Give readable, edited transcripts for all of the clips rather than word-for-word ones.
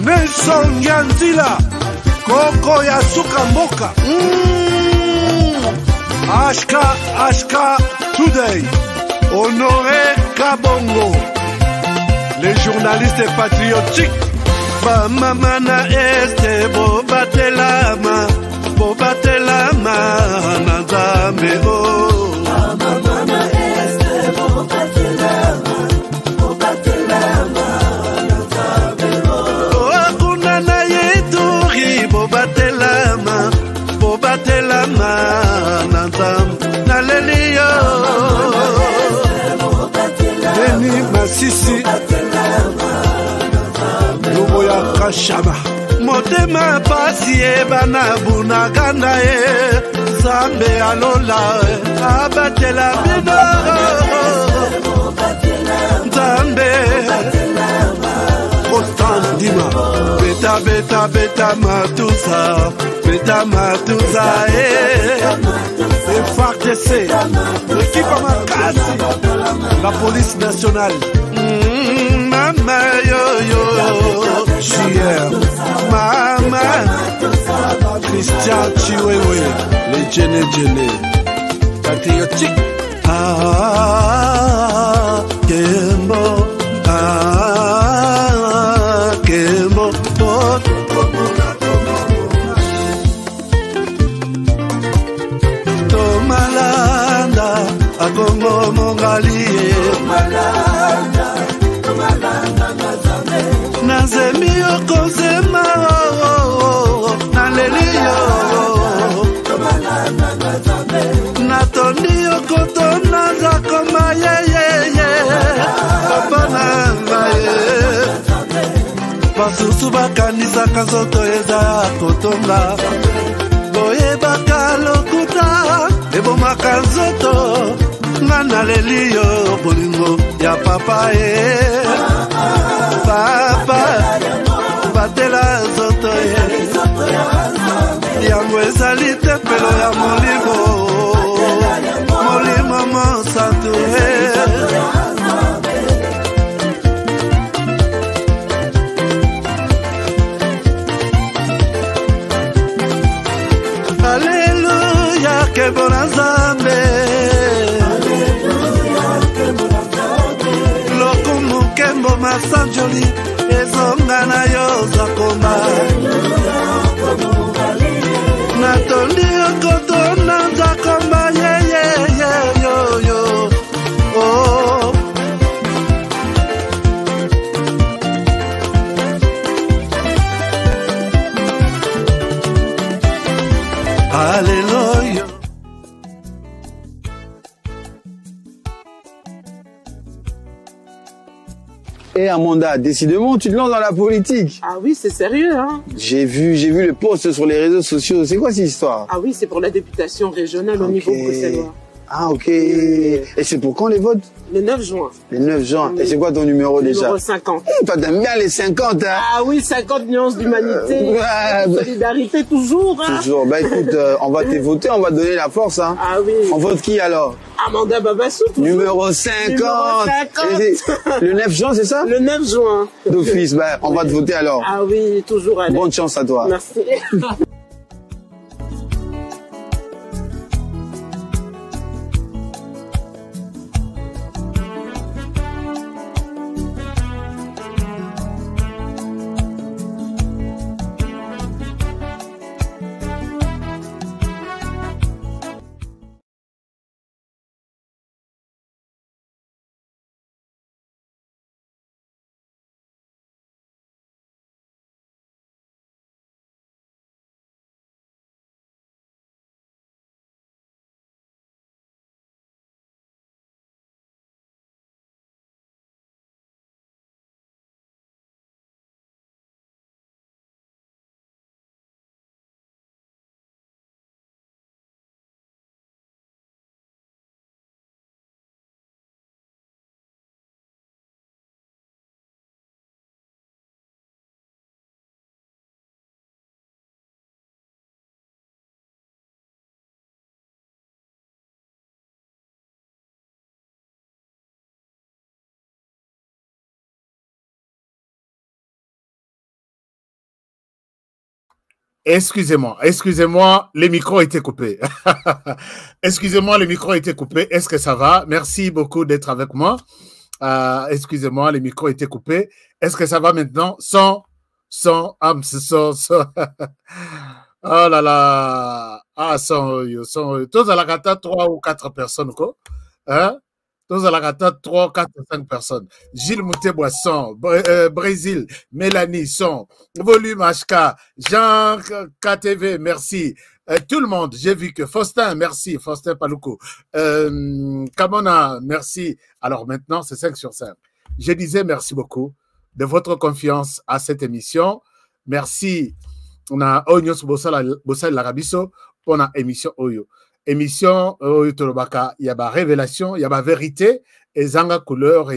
Nelson Yanzila, Koko ya Suka Mboka. Ashka Today, Honoré Kabongo, les journalistes patriotiques. Bamamana este bobatelama Nazambe oh. Bamamana este bobatelama Nazambe oh. Akuna na yeturi bobatelama Nazambe naleliyo. Deni Masisi Lobo ya Kashama motema pasi ebana bunaganda ye Zambe alola abatela bino Zambe Ostandima beta matuza FARDC l'équipe à Makasi la police nationale Mama yo JR Mama Christian Chiwewe les Djene patriotique Kembo Kembo Tomalanda Akongo Mongali Nazemi okozema naleliyo Natondi okotona zakoma Papa nangaye Basusu bakanisaka nzoto eza kotonga Boyebaka lokuta ebomaka nzoto nga naleliyo bolingo ya papa Papa batela nzoto yango ezali tempelo ya molimo mosantu Alleluia kebona Nzambe lokumu kembo masanjoli ezonga na yo zakoma natondi okotona zakoma yo oh. Alléluia. Et Amanda, décidément, tu te lances dans la politique. Ah oui, c'est sérieux, hein? J'ai vu le post sur les réseaux sociaux. C'est quoi cette histoire? Ah oui, c'est pour la députation régionale au niveau bruxellois. Ah ok. Et c'est pour quand les votes? Le 9 juin. Le 9 juin. Oui. Et c'est quoi ton numéro déjà? Numéro 50. Toi, t'aimes bien les 50, hein? Ah oui, 50 nuances d'humanité. Solidarité toujours, hein? Toujours. Bah écoute, on va te voter, on va te donner la force, hein? Ah oui. On vote qui alors? Amanda Babassou, toujours. Numéro 50. Le 9 juin, c'est ça? Le 9 juin. D'office, bah on va te voter alors. Ah oui, toujours. Allez. Bonne chance à toi. Merci. Excusez-moi, excusez-moi, les micros étaient coupés. Excusez-moi, les micros étaient coupés. Est-ce que ça va? Merci beaucoup d'être avec moi. Excusez-moi, les micros étaient coupés. Est-ce que ça va maintenant? Son. Oh là là. Ah, son. Tous à la gata, 3 ou 4 personnes, quoi. Hein? Tous à la gata, 3, 4, 5 personnes. Gilles Moutebois, son. Brésil, Mélanie, son. Volume HK, Jean KTV, merci. Tout le monde, j'ai vu que Faustin, merci. Faustin Paloukou. Kamona, merci. Alors maintenant, c'est 5 sur 5. Je disais merci beaucoup de votre confiance à cette émission. Merci. On a Onyos Bossal Larabiso pour la émission Oyo. Émission Oyo Tolobaka, il y a ma révélation, il y a ma vérité, et Zanga couleur,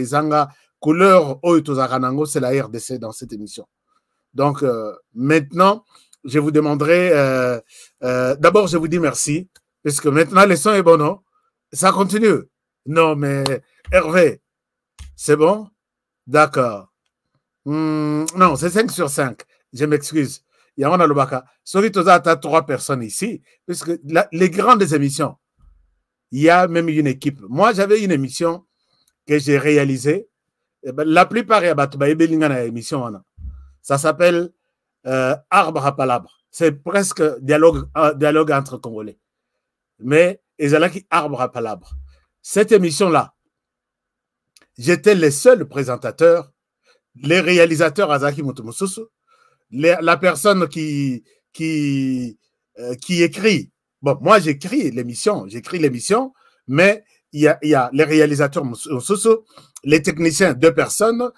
Oyo Tozaranango, c'est la RDC dans cette émission. Donc maintenant, je vous demanderai, d'abord je vous dis merci, parce que maintenant le son est bon, non? Ça continue. Non, mais Hervé, c'est bon? D'accord. Non, c'est 5 sur 5. Je m'excuse. Il y a un Lobaka. Sauf que tu as 3 personnes ici, puisque les grandes émissions, il y a même une équipe. Moi, j'avais une émission que j'ai réalisée. La plupart, il y a émission. Ça s'appelle Arbre à Palabre. C'est presque dialogue entre Congolais. Mais ils ont qui Arbre à Palabre. Cette émission-là, j'étais le seul présentateur, les réalisateurs Azaki Mutumussusu, la personne qui écrit. Bon, moi, j'écris l'émission, mais il y a les réalisateurs Mususu, les techniciens, 2 personnes,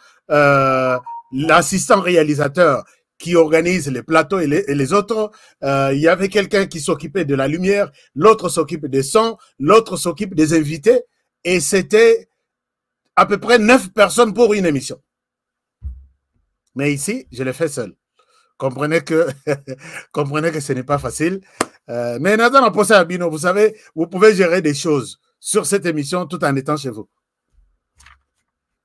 l'assistant réalisateur qui organise les plateaux et les autres. Il y avait quelqu'un qui s'occupait de la lumière, l'autre s'occupe des sons, l'autre s'occupe des invités, et c'était à peu près 9 personnes pour une émission. Mais ici, je l'ai fait seul. Comprenez que ce n'est pas facile. Mais Nathan Posa Abino, vous savez, vous pouvez gérer des choses sur cette émission tout en étant chez vous.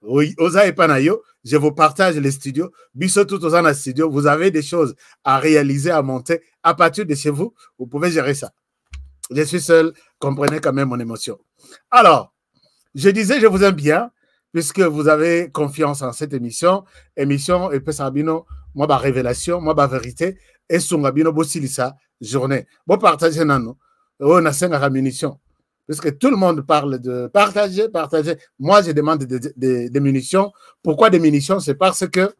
Oui, Oza et Panayo, je vous partage les studios. Bisso tout aux en studio, vous avez des choses à réaliser, à monter à partir de chez vous. Vous pouvez gérer ça. Je suis seul, comprenez quand même mon émotion. Alors, je disais, je vous aime bien, puisque vous avez confiance en cette émission. Émission, et puis Sabino, moi, ma révélation, moi, ma vérité, et Sungabino Bossilissa, journée. Bon, partagez, nano. On a 5 munitions. Puisque tout le monde parle de partager. Moi, je demande des munitions. Pourquoi des munitions? C'est parce que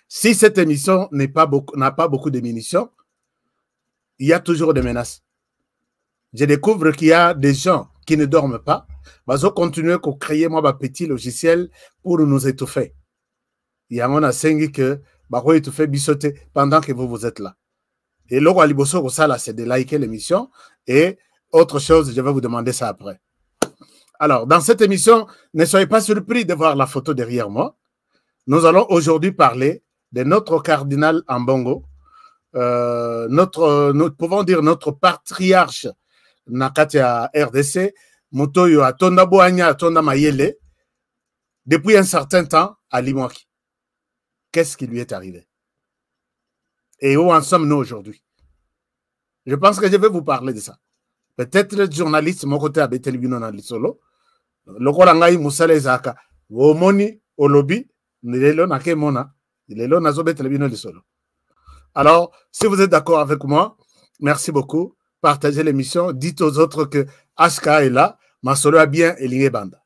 si cette émission n'a pas beaucoup de munitions, il y a toujours des menaces. Je découvre qu'il y a des gens qui ne dorment pas. Ils vont continuer à créer un petit logiciel pour nous étouffer. Il y a un assengi que va étouffer bisoter pendant que vous êtes là. Et là, c'est de liker l'émission. Et autre chose, je vais vous demander ça après. Alors, dans cette émission, ne soyez pas surpris de voir la photo derrière moi. Nous allons aujourd'hui parler de notre cardinal Ambongo, nous pouvons dire notre patriarche Nakatia RDC, Mutoyo Atonda Boanya, Atonda Mayele, depuis un certain temps à Limoaki. Qu'est-ce qui lui est arrivé? Et où en sommes-nous aujourd'hui? Je pense que je vais vous parler de ça. Peut-être le journaliste, mon côté, a Betelbino dans le solo. Le Korangaï Moussale Zaka, Womoni, Olobi, Nilelo Nakemona, Nilelo Nazo Betelbino le solo. Alors, si vous êtes d'accord avec moi, merci beaucoup. Partagez l'émission. Dites aux autres que HK est là. Ma solo a bien éligné Banda.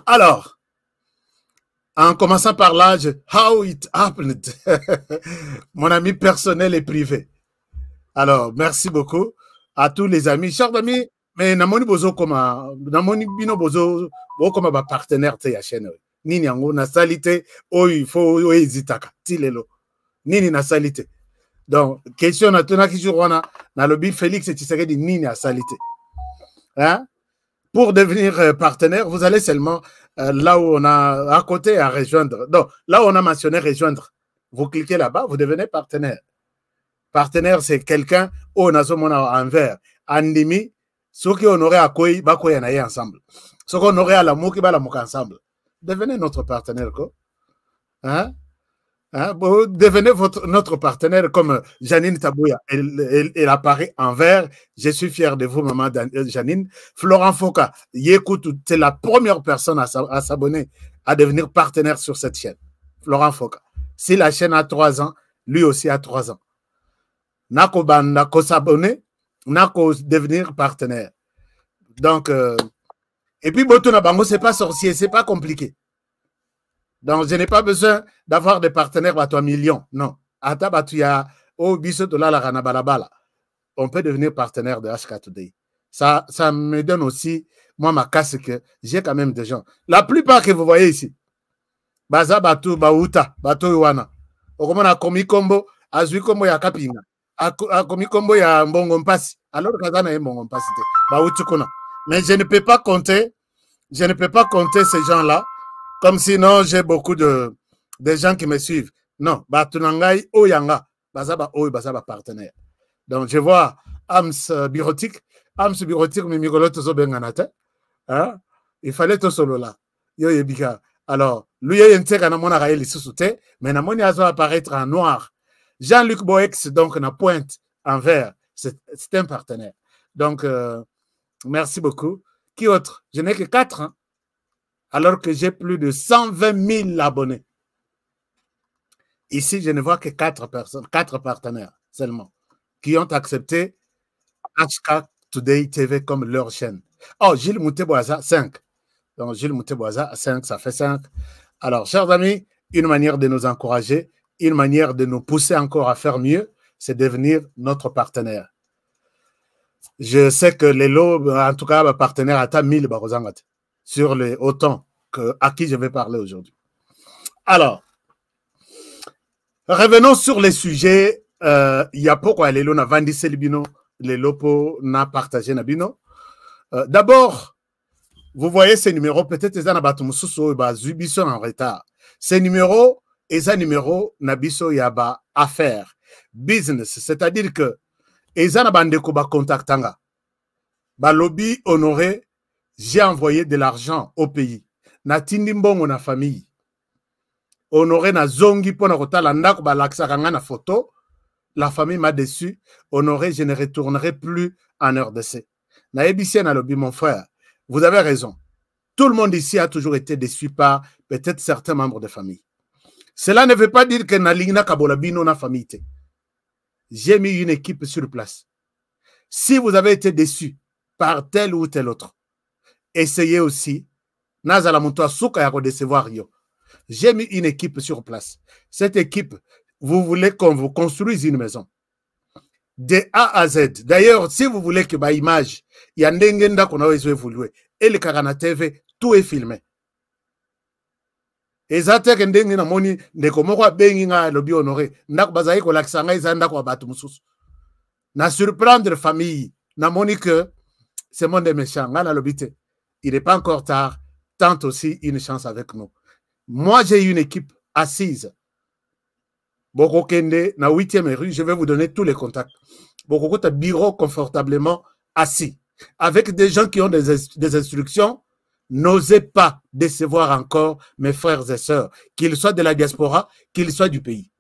Alors, en commençant par l'âge, how it happened. Mon ami personnel et privé. Alors, merci beaucoup à tous les amis. Chers amis, mais Namoni Bozo comme Namoni Bino Bozo comme un partenaire de la chaîne. Nini yango na salité, il faut hésitaka. Tilelo. Nini na salité. Donc, question na tona ki jourona na lobby Félix et Tshisekedi nini na salité. Hein? Pour devenir partenaire, vous allez seulement là où on a à côté à rejoindre. Donc, là où on a mentionné rejoindre, vous cliquez là-bas, vous devenez partenaire. Partenaire, c'est quelqu'un où on a son en vert. Andimi, ceux qui honoraient à Koyi, Bakoy en ensemble. Ceux qui honoraient à la Mouki, Balamouka ensemble. Devenez notre partenaire, quoi. Hein? Hein, vous devenez notre partenaire comme Janine Tabouya. Elle apparaît en vert. Je suis fier de vous, maman Janine. Florent Foka, c'est la première personne à s'abonner, à devenir partenaire sur cette chaîne. Florent Foka. Si la chaîne a 3 ans, lui aussi a 3 ans. Nako s'abonner, Nako devenir partenaire. Donc, et puis Botuna Bango, c'est pas sorcier, c'est pas compliqué. Donc, je n'ai pas besoin d'avoir des partenaires à 3 millions. Non. On peut devenir partenaire de HK Today. Ça me donne aussi, moi, ma casse que j'ai quand même des gens. La plupart que vous voyez ici, Baza Batu, Bauta, Batu Iwana, Okomona Komi Kombo, Azui Kombo ya Kapinga, Komi Kombo ya Mbongo Mpasi. Alors, Kazana est Mbongo Mpasi. Bautukuna. Mais je ne peux pas compter ces gens-là. Comme sinon, j'ai beaucoup de gens qui me suivent. Non, Batunangai, Oyanga, Bazaba Oy, Bazaba partenaire. Donc, je vois Ams Bureautique, mais Migoloto Zobenganate. Il fallait tout solo là. Yo Yebika. Alors, lui, il y a un tek à Namona Raël Soussouté, mais Namoni Azo apparaître en noir. Jean-Luc Boex, donc, na pointe en vert. C'est un partenaire. Donc, merci beaucoup. Qui autre? Je n'ai que 4, hein, alors que j'ai plus de 120 000 abonnés. Ici, je ne vois que 4 personnes, 4 partenaires seulement, qui ont accepté HK Today TV comme leur chaîne. Oh, Gilles Mouteboisa, 5. Donc, Gilles Mouteboisa, 5, ça fait 5. Alors, chers amis, une manière de nous encourager, une manière de nous pousser encore à faire mieux, c'est devenir notre partenaire. Je sais que les lots, en tout cas, partenaire à 1000 Barozangat, sur les autant à qui je vais parler aujourd'hui. Alors, revenons sur les sujets. Il y a pourquoi les lots n'a vendu Selibino, les lots n'a partagé Nabino. D'abord, vous voyez ces numéros, peut-être ils sont en retard. Ces numéros, Nabiso Yaba affaires, business, c'est-à-dire que Ezana Bandeko ba contactanga. Ba lobby honoré, j'ai envoyé de l'argent au pays. Natindi mbongo na famille. Honoré na zongi pona kotala ndako ba laksaka na photo. La famille m'a déçu. Honoré, je ne retournerai plus en RDC. Na ebisien na lobby, mon frère. Vous avez raison. Tout le monde ici a toujours été déçu par peut-être certains membres de famille. Cela ne veut pas dire que na ligna kabolabino na famille. J'ai mis une équipe sur place. Si vous avez été déçu par tel ou tel autre, essayez aussi. J'ai mis une équipe sur place. Cette équipe, vous voulez qu'on vous construise une maison. De A à Z. D'ailleurs, si vous voulez que ma image, il y a un dengenda qu'on a évolué. Et le Karana TV, tout est filmé. Et ça, c'est un dengenda moni, ne komoko bengi nga lobby honoré. Ndak bazaï ko laksanga izanda ko abatu mususu. Na surprendre famille, na moni que c'est monde méchant. Nga na lobité. Il n'est pas encore tard. Tente aussi une chance avec nous. Moi, j'ai une équipe assise. Boko Kende, na 8e rue, je vais vous donner tous les contacts. Boko Kota bureau confortablement assis. Avec des gens qui ont des instructions. N'osez pas décevoir encore mes frères et sœurs, qu'ils soient de la diaspora, qu'ils soient du pays.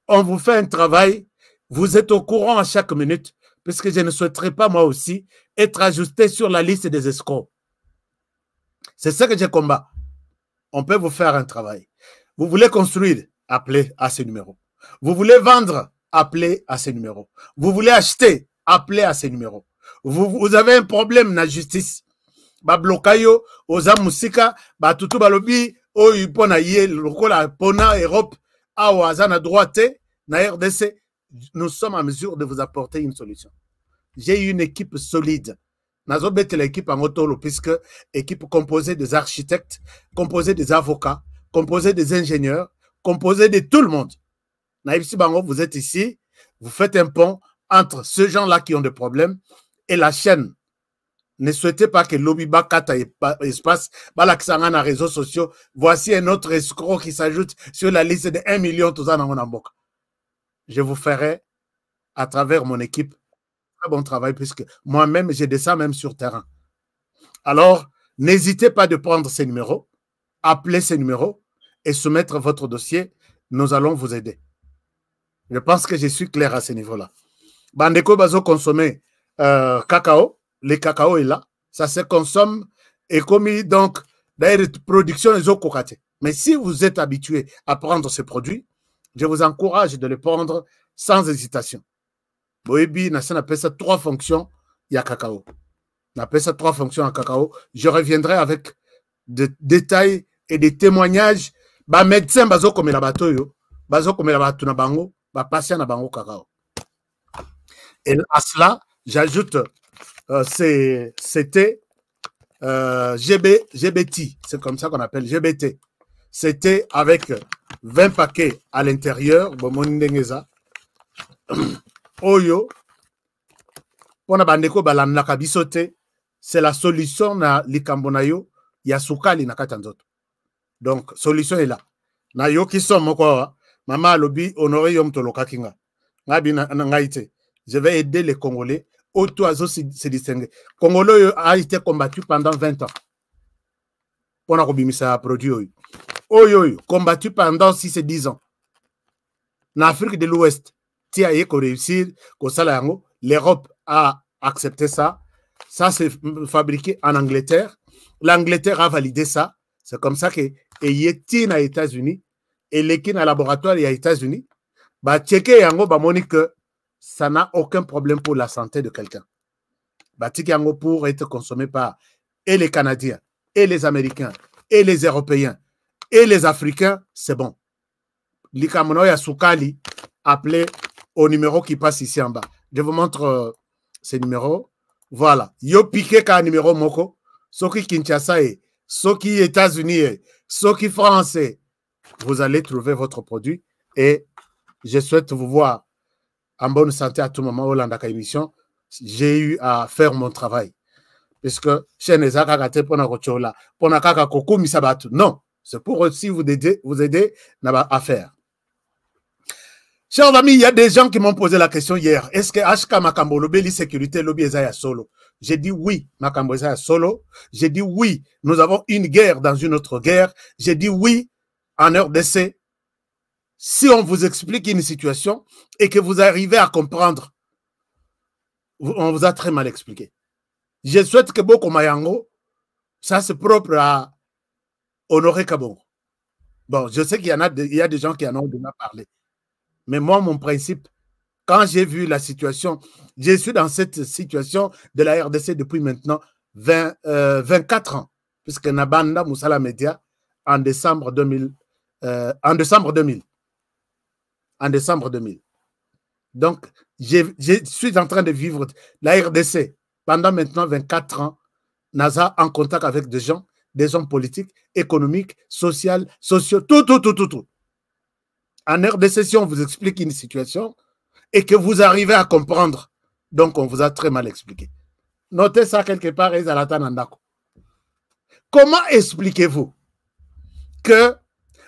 On vous fait un travail, vous êtes au courant à chaque minute, puisque je ne souhaiterais pas moi aussi être ajusté sur la liste des escrocs. C'est ça que je combats. On peut vous faire un travail. Vous voulez construire, appelez à ce numéro. Vous voulez vendre, appelez à ce numéro. Vous voulez acheter, appelez à ce numéro. Vous avez un problème dans la justice. Ba blokayo, oza musika, ba tutu balobi, oyu pona ye, lokola pona Europe, awa azana droite, na RDC, nous sommes en mesure de vous apporter une solution. J'ai une équipe solide. Nazo bete l'équipe en autolo, puisque équipe composée des architectes, composée des avocats, composée des ingénieurs, composée de tout le monde. Naïbsi Bango, vous êtes ici, vous faites un pont entre ceux gens-là qui ont des problèmes et la chaîne. Ne souhaitez pas que lobby bakata espace, balaksanga na réseaux sociaux. Voici un autre escroc qui s'ajoute sur la liste de 1 million tout ça dans mon amboka. Je vous ferai, à travers mon équipe, très bon travail, puisque moi-même, j'ai descends même sur terrain. Alors, n'hésitez pas de prendre ces numéros, appeler ces numéros et soumettre votre dossier. nous allons vous aider. Je pense que je suis clair à ce niveau-là. Bandeko bazo consommer cacao, le cacao est là, ça se consomme et comme donc d'ailleurs production les eaux cocaté. Mais si vous êtes habitué à prendre ces produits, je vous encourage de les prendre sans hésitation. Boebi n'a ça 3 fonctions, il y a cacao. On appelle ça 3 fonctions en cacao. Je reviendrai avec des détails et des témoignages. Ba médecin bazo comme la bateau yo, bazo comme la bateau na bango, ba patient na bango cacao. Et à cela, j'ajoute c'était GBT, c'est comme ça qu'on appelle GBT. C'était avec 20 paquets à l'intérieur. Oyo, pour na bandeko balandaka biso te, c'est la solution na likambo na yo ya sukali na kati nzoto. Donc solution est là. Na yo ki somo ko mama lobi honoré yom toloka kinga. Ngabi na ngaite. Je vais aider les Congolais auto azo se distinguer. Congolais a été combattu pendant 20 ans. Pour na kobimisa produit oyo. Oyo combattu pendant 6 et 10 ans. Na Afrique de l'Ouest, tia yeko réussir ko sala yango, l'Europe a accepté ça. Ça, c'est fabriqué en Angleterre. L'Angleterre a validé ça. C'est comme ça que Yeti aux États-Unis et l'Ekin à laboratoire aux États-Unis, bah checker yango bah moni que ça n'a aucun problème pour la santé de quelqu'un. Bah checker yango pour être consommé par et les Canadiens et les Américains et les Européens et les Africains, c'est bon. Likamono ya sukali appelé au numéro qui passe ici en bas. Je vous montre ces numéros. Voilà. Yo piqué ka numéro moko. Soki Kinshasa et soki États-Unis et soki France. Vous allez trouver votre produit et je souhaite vous voir en bonne santé à tout moment au Landaka émission. J'ai eu à faire mon travail. Parce que chez Nezaka Kate Pona Rochola, Pona Kaka Koku Misabatu. Non. C'est pour aussi vous aider à faire. Chers amis, il y a des gens qui m'ont posé la question hier. Est-ce que HK Makambo Lobby sécurité lobby Ezaya solo? J'ai dit oui, Makambo Ezaya solo. J'ai dit oui, nous avons une guerre dans une autre guerre. J'ai dit oui, en RDC. Si on vous explique une situation et que vous arrivez à comprendre, on vous a très mal expliqué. Je souhaite que Boko Mayango, ça c'est propre à Honoré Kabongo. Bon, je sais qu'il y a des gens qui en ont déjà parlé. Mais moi, mon principe, quand j'ai vu la situation, je suis dans cette situation de la RDC depuis maintenant 24 ans, puisque Nabanda Moussala Media, en décembre 2000. En décembre 2000. Donc, je suis en train de vivre la RDC pendant maintenant 24 ans, NASA en contact avec des gens, des hommes politiques, économiques, sociaux, tout. En RDC, si on vous explique une situation et que vous arrivez à comprendre, donc on vous a très mal expliqué. Notez ça quelque part, comment expliquez-vous que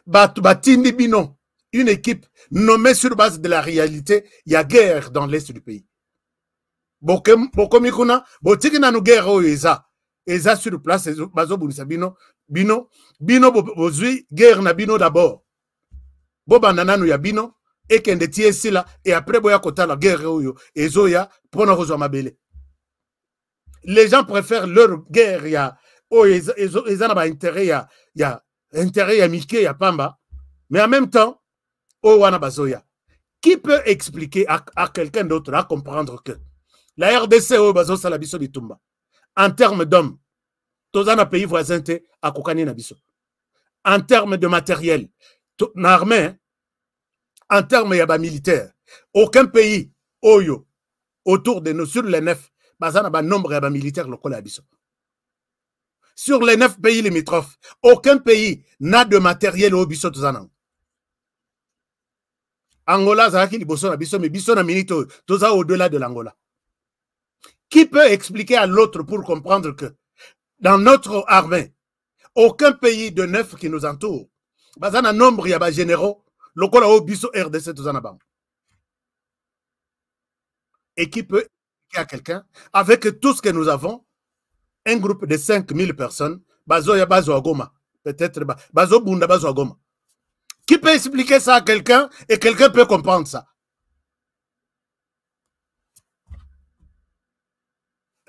Batindi Bino, une équipe nommée sur base de la réalité, il y a guerre dans l'est du pays? Bokomikuna, botikina no guerre o eza sur place, bazo bunisa bino bozui guerre na bino d'abord. Bobanana ya bino et kende tie sila et après boya kota la guerre oyo ezoya pona kozwa mabele. Les gens préfèrent leur guerre ya ezana ba intérêt ya intérêt ya mike ya pamba, mais en même temps wana bazoya. Qui peut expliquer à quelqu'un d'autre à comprendre que la RDC o bazo sala biso bitumba en termes d'hommes, tozana pays voisin te akokani na biso. En termes de matériel, armée, en termes de militaire, aucun pays oyo autour de nous sur les 9 bazana ba nombre de militaires locaux à biso. Sur les 9 pays limitrophes, aucun pays n'a de matériel au biso tozana. Angola zaki liboso na biso, mais biso na minito toza au-delà de l'Angola. Qui peut expliquer à l'autre pour comprendre que dans notre armée, aucun pays de 9 qui nous entoure, bazana nombre ya ba généraux lokola obiso RDC tozana bang. Et qui peut expliquer à quelqu'un avec tout ce que nous avons, un groupe de 5000 personnes, bazo ya bazo agoma, peut-être bazo bunda bazo agoma. Qui peut expliquer ça à quelqu'un et quelqu'un peut comprendre ça?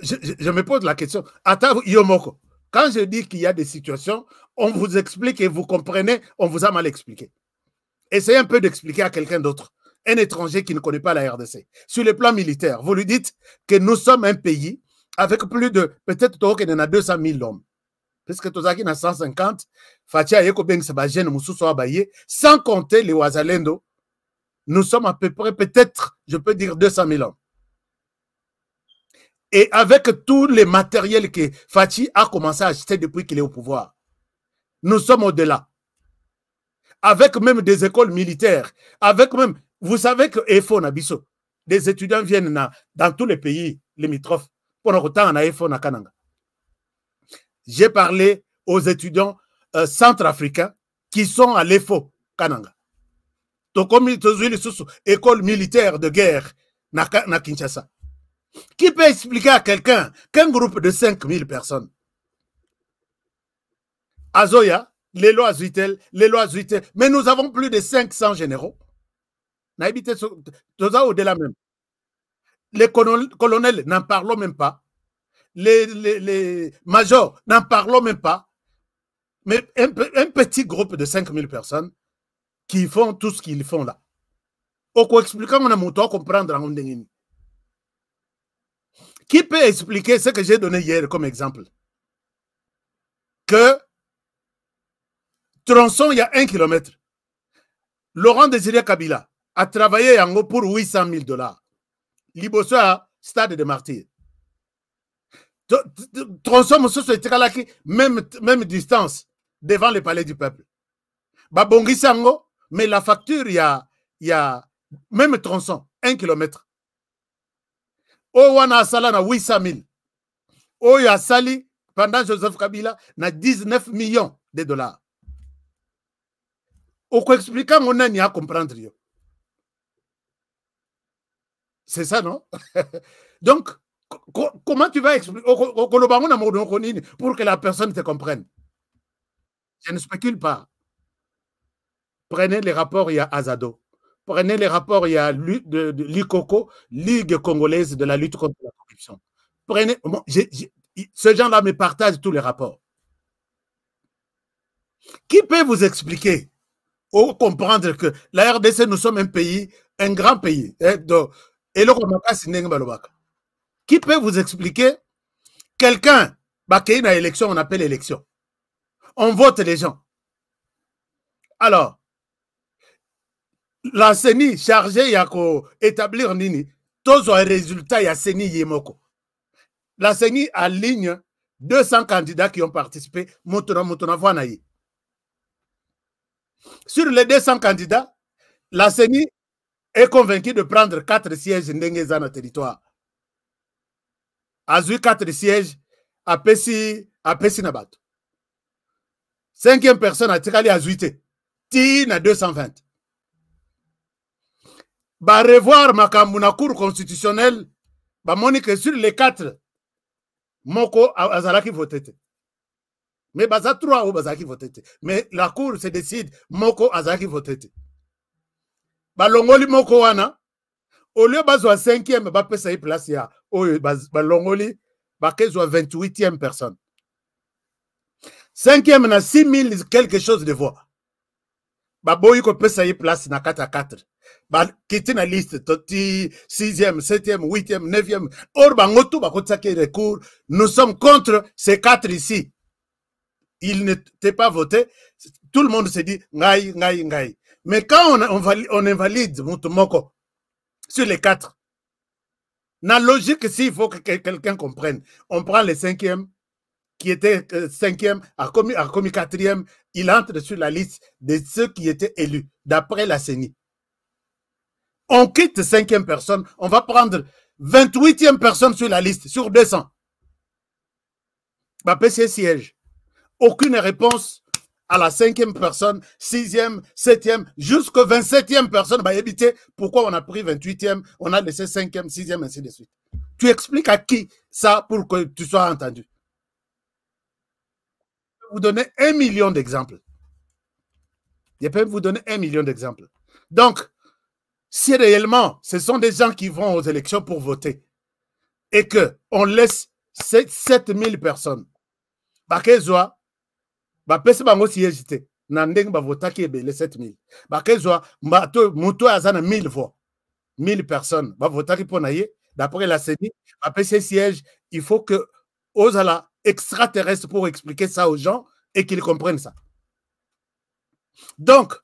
Je me pose la question. Attends, Yomoko, quand je dis qu'il y a des situations, on vous explique et vous comprenez, on vous a mal expliqué. Essayez un peu d'expliquer à quelqu'un d'autre, un étranger qui ne connaît pas la RDC. Sur le plan militaire, vous lui dites que nous sommes un pays avec plus de, peut-être qu'il y en a 200 000 hommes. Parce que Tozaki na 150, Fatia Yeko Beng Sebajene Moussousou Abaye, sans compter les Ouazalendo, nous sommes à peu près, peut-être, je peux dire 200 000 hommes. Et avec tous les matériels que Fachi a commencé à acheter depuis qu'il est au pouvoir, nous sommes au-delà. Avec même des écoles militaires, avec même, vous savez que EFO Nabiso, des étudiants viennent dans tous les pays limitrophes. Pour autant, on a EFO na Kananga. J'ai parlé aux étudiants centrafricains qui sont à l'EFO Kananga. Donc, comme école militaire de guerre na Kinshasa. Qui peut expliquer à quelqu'un qu'un groupe de 5000 personnes, Azoya, les lois Zuitel, mais nous avons plus de 500 généraux. Au-delà même. Les colonels, n'en parlons même pas. Les majors, n'en parlons même pas. Mais un petit groupe de 5000 personnes qui font tout ce qu'ils font là. Au expliquant, on a mon temps comprendre en Ondengini. Qui peut expliquer ce que j'ai donné hier comme exemple? Que tronçon, il y a 1 kilomètre. Laurent Désiré Kabila a travaillé en gros pour 800 000 $. Liboso à Stade de Martyrs. Tronçon, même distance devant le palais du peuple. Babongi Sango, mais la facture, il y a même tronçon, 1 kilomètre. Owana Asala na 800 000. Oya Sali, pendant Joseph Kabila, na 19 millions de $. Au quoi expliquant, on a ni à comprendre. C'est ça, non? Donc, comment tu vas expliquer pour que la personne te comprenne? Je ne spécule pas. Prenez les rapports, il y a Azado. Prenez les rapports, il y a l'ICOCO, Ligue congolaise de la lutte contre la corruption. Prenez, bon, ce genre-là me partage tous les rapports. Qui peut vous expliquer ou comprendre que la RDC, nous sommes un pays, un grand pays. Qui peut vous expliquer quelqu'un, qui a une élection, on appelle élection. On vote les gens. Alors, la CENI chargée d'établir Nini, tous les résultats, il y a CENI Yemoko. La CENI aligne 200 candidats qui ont participé. Sur les 200 candidats, la CENI est convaincue de prendre 4 sièges dans le territoire. Azui 4 sièges à Pessi Nabat. 5e personne à Tikali Azuite. Tina 220. Bah revoir ma cour constitutionnelle, bah monique sur les 4, Moko Azalaki voté. Mais baza 3 ou Bazaki voté. Mais la cour se décide, Moko Azalaki voté. Bah Longoli Moko wana, au lieu bazo 5e, bah pesa y place ya, bah Longoli, bah kezo 28e personne. 5e na 6000 quelque chose de voix. Bah boy ko pesa y place na 4 à 4. Quitter la liste, 6e, 7e, 8e, 9e. Or, recours. Nous sommes contre ces 4 ici. Ils n'étaient pas votés. Tout le monde se dit, ngai, ngai, ngai. Mais quand on invalide Moutoumoko sur les 4, la logique, s'il faut que quelqu'un comprenne, on prend le 5e, qui était 5e, a commis 4e, il entre sur la liste de ceux qui étaient élus, d'après la CENI. On quitte 5e personne, on va prendre 28e personne sur la liste, sur 200. Bah, PC siège. Aucune réponse à la 5e personne, 6e, 7e, jusqu'au 27e personne. Bah, éviter pourquoi on a pris 28e, on a laissé 5e, 6e, ainsi de suite. Tu expliques à qui ça pour que tu sois entendu? Je vais vous donner 1 million d'exemples. Je peux vous donner 1 million d'exemples. Donc, si réellement ce sont des gens qui vont aux élections pour voter et qu'on laisse 7000 personnes, bakezwa, bapesi bango siège te, na ndenge bavotaki ebele 7000. Bakezwa, muto azana 1000 voix, 1000 personnes, bavotaki pona ye, d'après la CENI, bapesi siège, il faut que ozala extraterrestre pour expliquer ça aux gens et qu'ils comprennent ça. Donc,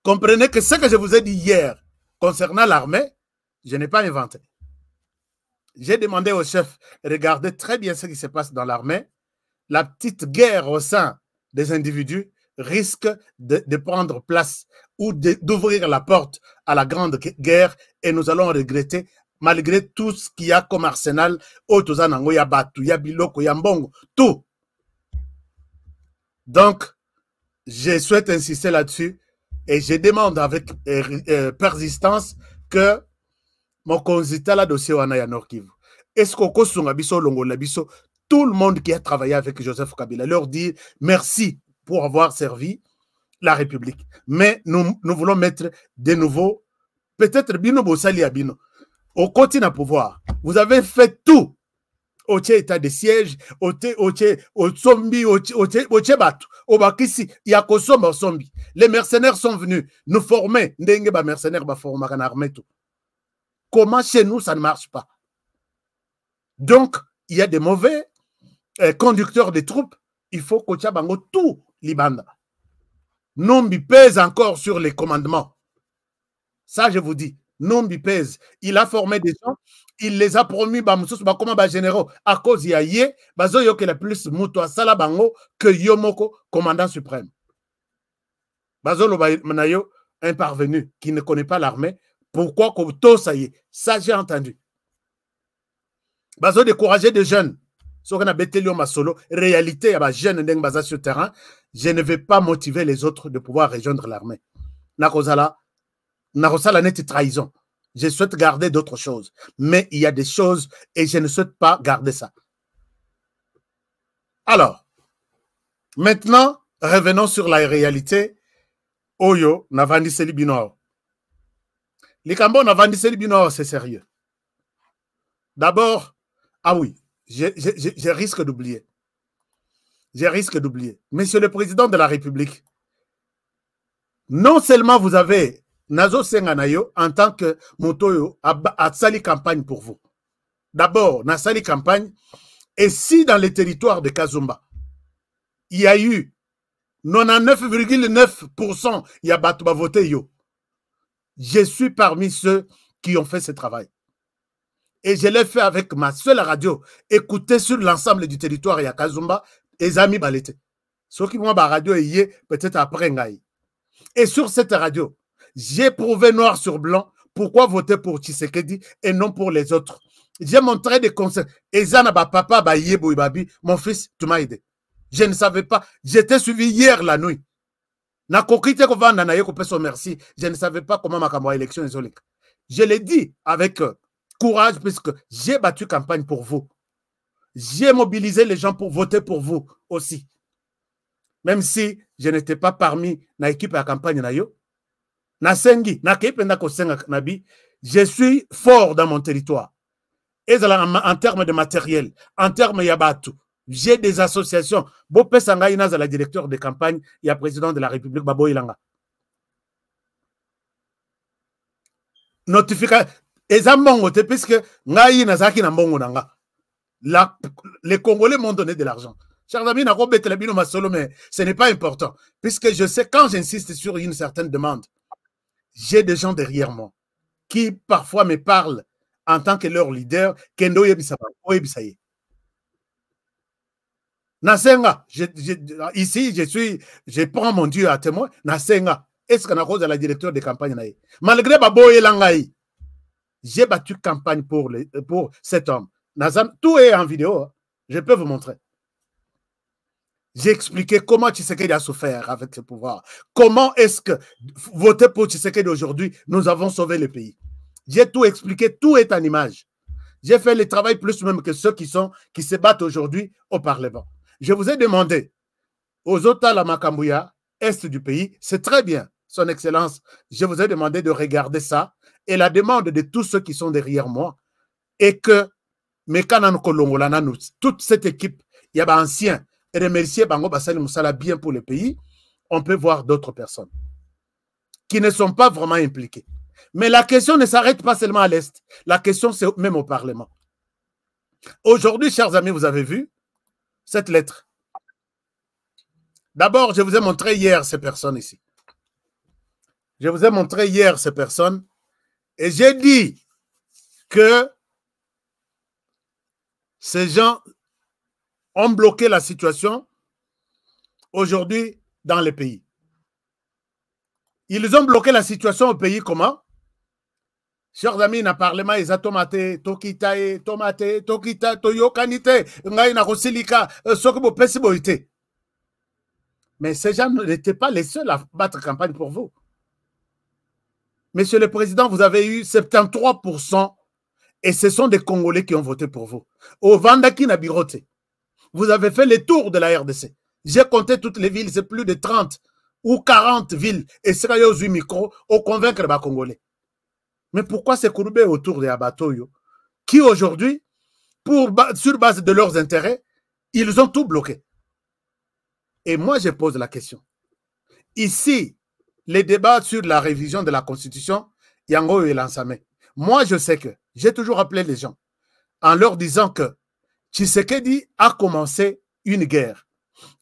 comprenez que ce que je vous ai dit hier concernant l'armée, je n'ai pas inventé. J'ai demandé au chef, regardez très bien ce qui se passe dans l'armée. La petite guerre au sein des individus risque de prendre place ou d'ouvrir la porte à la grande guerre et nous allons regretter malgré tout ce qu'il y a comme arsenal, Otozanango, Yabatu, Yabiloko, Yambongo, tout. Donc, je souhaite insister là-dessus et je demande avec persistance que mon consultant là dossier Wanaya Nord Kivu. Est-ce qu'on songa biso longola biso tout le monde qui a travaillé avec Joseph Kabila leur dit merci pour avoir servi la République. Mais nous voulons mettre de nouveau peut-être Bino Bossali Abino au côté d'un pouvoir. Vous avez fait tout. Au état de siège, au zombie, au batu, au bakisi, il y a Kosomba zombie. Les mercenaires sont venus nous former. Ndenge ba mercenaires ba former en armée tout. Comment chez nous ça ne marche pas? Donc, il y a des mauvais conducteurs de troupes. Il faut que bango tout libanda. Nombi pèse encore sur les commandements. Ça, je vous dis. Nombi pèse. Il a formé des gens. Il les a promis comme généraux à cause de Yé, Bazoyo qui est plus muto sala bango que Yomoko, commandant suprême. Bazolo Manayo, un parvenu qui ne connaît pas l'armée, pourquoi comme tout ça y est? Ça j'ai entendu. Bazo décourager des jeunes. Ce qu'on a bételio ma solo, réalité, à jeune ndeng baza sur terrain, je ne vais pas motiver les autres de pouvoir rejoindre l'armée. Nakozala net trahison. Je souhaite garder d'autres choses. Mais il y a des choses et je ne souhaite pas garder ça. Alors, maintenant, revenons sur la réalité. Oyo, Navandi Selibino. Les Cambons Navandi Selibino, c'est sérieux. D'abord, ah oui, je risque d'oublier. Je risque d'oublier. Monsieur le Président de la République, non seulement vous avez Nazo Senganayo, en tant que Motoyo, a sali campagne pour vous. D'abord, na sali campagne, et si dans les territoires de Kazumba, il y a eu 99,9%, il y a Batouba voté yo. Je suis parmi ceux qui ont fait ce travail. Et je l'ai fait avec ma seule radio. Écoutez sur l'ensemble du territoire, il y a Kazumba, et Zami Balete. Ceux qui m'ont radio, il y a peut-être après Ngaï. Et sur cette radio, j'ai prouvé noir sur blanc pourquoi voter pour Tshisekedi et non pour les autres. J'ai montré des conseils. Et Zanaba papa, Yebo Ibabi, mon fils, tu m'as aidé. Je ne savais pas. J'étais suivi hier la nuit. Je ne savais pas comment ma élection est. Je l'ai dit avec courage puisque j'ai battu campagne pour vous. J'ai mobilisé les gens pour voter pour vous aussi. Même si je n'étais pas parmi l'équipe à la campagne. Je suis fort dans mon territoire. Et en termes de matériel, en termes de yabatou, j'ai des associations. Bopé Sangaïna, la directeur de campagne, il y a président de la République, Babo Ilanga. Notification. Et ça puisque les Congolais m'ont donné de l'argent. Chers amis, mais ce n'est pas important. Puisque je sais, quand j'insiste sur une certaine demande, j'ai des gens derrière moi qui parfois me parlent en tant que leur leader. Kendo Yebisaba, Oyebisaye. Nasenga, ici, je prends mon Dieu à témoin. Nasenga, est-ce qu'on a cause à la directeur de campagne? Malgré Babo Elangaï, j'ai battu campagne pour cet homme. Nazam, tout est en vidéo. Je peux vous montrer. J'ai expliqué comment Tshisekedi a souffert avec ce pouvoir. Comment est-ce que voter pour Tshisekedi aujourd'hui, nous avons sauvé le pays. J'ai tout expliqué, tout est en image. J'ai fait le travail plus même que ceux qui se battent aujourd'hui au Parlement. Je vous ai demandé aux autres la Makambouya, est du pays, c'est très bien. Son Excellence, je vous ai demandé de regarder ça et la demande de tous ceux qui sont derrière moi est que toute cette équipe, il y a des anciens, et remercier Bango Bassali Moussala bien pour le pays, on peut voir d'autres personnes qui ne sont pas vraiment impliquées. Mais la question ne s'arrête pas seulement à l'Est. La question, c'est même au Parlement. Aujourd'hui, chers amis, vous avez vu cette lettre. D'abord, je vous ai montré hier ces personnes ici. Je vous ai montré hier ces personnes et j'ai dit que ces gens ont bloqué la situation aujourd'hui dans le pays. Ils ont bloqué la situation au pays comment? Chers amis, na parlement, ils ont tomate, tokitae, tomate, tokita, toyokanite, ngai na kosilika, sokobo pesiboite. Mais ces gens n'étaient pas les seuls à battre campagne pour vous. Monsieur le Président, vous avez eu 73% et ce sont des Congolais qui ont voté pour vous. Au Vandaki na Birote, vous avez fait le tour de la RDC. J'ai compté toutes les villes, c'est plus de 30 ou 40 villes. Et c'est là où micro au convaincre les Congolais. Mais pourquoi c'est courbé autour de Abatoyo qui aujourd'hui, sur base de leurs intérêts, ils ont tout bloqué. Et moi, je pose la question. Ici, les débats sur la révision de la Constitution, Yango et Lansame. Moi, je sais que j'ai toujours appelé les gens en leur disant que Tshisekedi a commencé une guerre.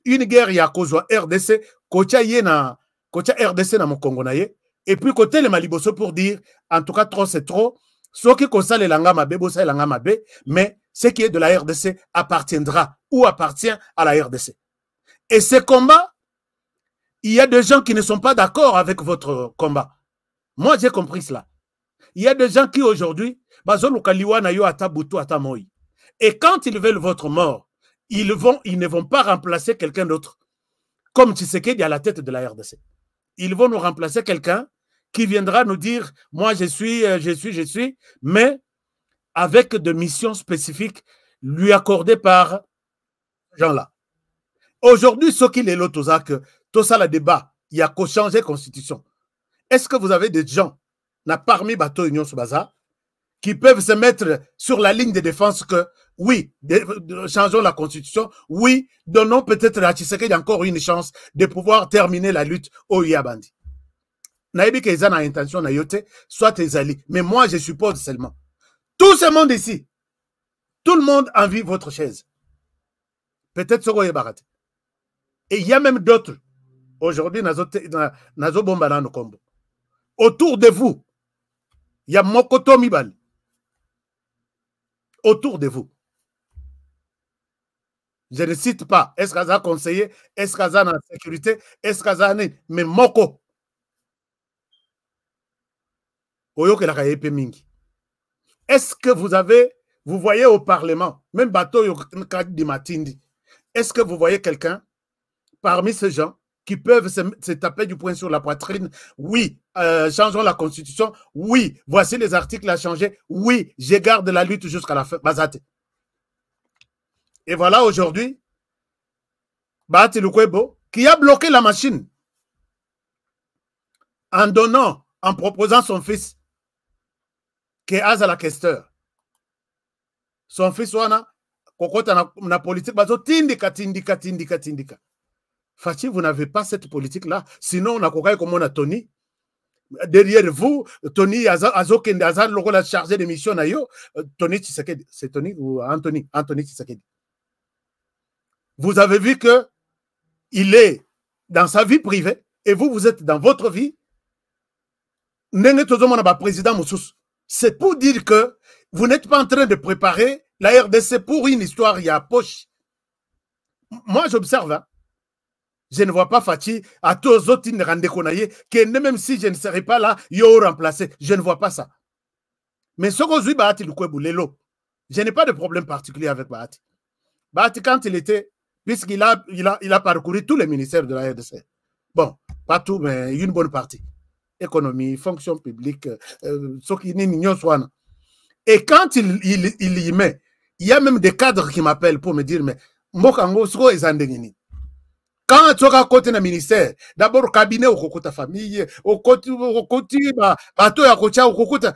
Une guerre, il y a cause RDC, kocha RDC na Mokongo na ye, et puis côté le Maliboso pour dire, en tout cas, trop c'est trop, ce qui kosa le langa mabe, bosa langa mabe, mais ce qui est de la RDC appartiendra ou appartient à la RDC. Et ces combats, il y a des gens qui ne sont pas d'accord avec votre combat. Moi, j'ai compris cela. Il y a des gens qui aujourd'hui, et quand ils veulent votre mort, ils ne vont pas remplacer quelqu'un d'autre, comme Tshisekedi à la tête de la RDC. Ils vont nous remplacer quelqu'un qui viendra nous dire, moi je suis, mais avec des missions spécifiques lui accordées par ces gens-là. Aujourd'hui, ce qu'il est là, tout ça, le débat, il y a qu'à changer la constitution. Est-ce que vous avez des gens, parmi Bateau Union Soubaza, qui peuvent se mettre sur la ligne de défense que, oui, changeons la constitution, oui, donnons peut-être à Tshisekedi encore une chance de pouvoir terminer la lutte au Yabandi. Naïbi qu'ils ont intention, soit tes alliés. Mais moi, je suppose seulement. Tout ce monde ici, tout le monde envie votre chaise. Peut-être ce qu'on baraté. Et il y a même d'autres. Aujourd'hui, Nazo Bombana no Kombo. Autour de vous, il y a Mokoto Mibal. Autour de vous. Je ne cite pas. Est-ce qu'il y a conseiller? Est-ce qu'il y a en sécurité? Est-ce qu'il y a mais Moko. Est-ce que vous voyez au Parlement, même Bateau Matindi, est-ce que vous voyez quelqu'un parmi ces gens qui peuvent se taper du poing sur la poitrine? Oui, changeons la constitution. Oui, voici les articles à changer. Oui, je garde la lutte jusqu'à la fin. Bazate. Et voilà aujourd'hui, Bahati Lukwebo, qui a bloqué la machine en proposant son fils, qui est Azala Kester. Son fils, Wana, Kokota na politique, bazo tindika. Fachi, vous n'avez pas cette politique-là. Sinon, on a quoi comme on a Tony. Derrière vous, Tony Azokende Azal, le rôle chargé de mission, Tony Tshisekedi. C'est Tony ou Anthony Tshisekedi. Vous avez vu que il est dans sa vie privée et vous êtes dans votre vie. C'est pour dire que vous n'êtes pas en train de préparer la RDC pour une histoire, il y a poche. Moi, j'observe, hein. Je ne vois pas Fachi à tous les autres que même si je ne serai pas là, il y aura remplacé. Je ne vois pas ça. Mais ce que je n'ai pas de problème particulier avec Bahati. Bahati, quand il était, puisqu'il a parcouru tous les ministères de la RDC. Bon, pas tout, mais une bonne partie. Économie, fonction publique, ce qui n'est mignon soit. Et quand il y met, il y a même des cadres qui m'appellent pour me dire, mais Mokango, c'est quoi les andengini? Quand tu as côté le ministère, d'abord cabinet au ta famille, au côté bateau à côté au côté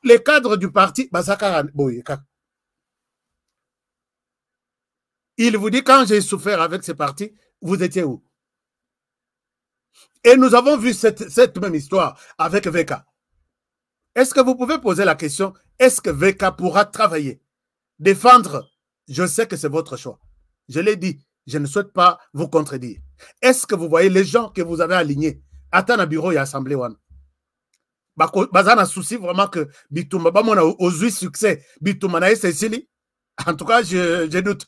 les cadres du parti, il vous dit quand j'ai souffert avec ce parti, vous étiez où? Et nous avons vu cette même histoire avec VK. Est-ce que vous pouvez poser la question, est-ce que VK pourra travailler, défendre? Je sais que c'est votre choix. Je l'ai dit, je ne souhaite pas vous contredire. Est-ce que vous voyez les gens que vous avez alignés? Attends, bureau et assemblée. Bazana souci vraiment que Bitouma, aux succès, Bitouma na Cécilie. En tout cas, je doute.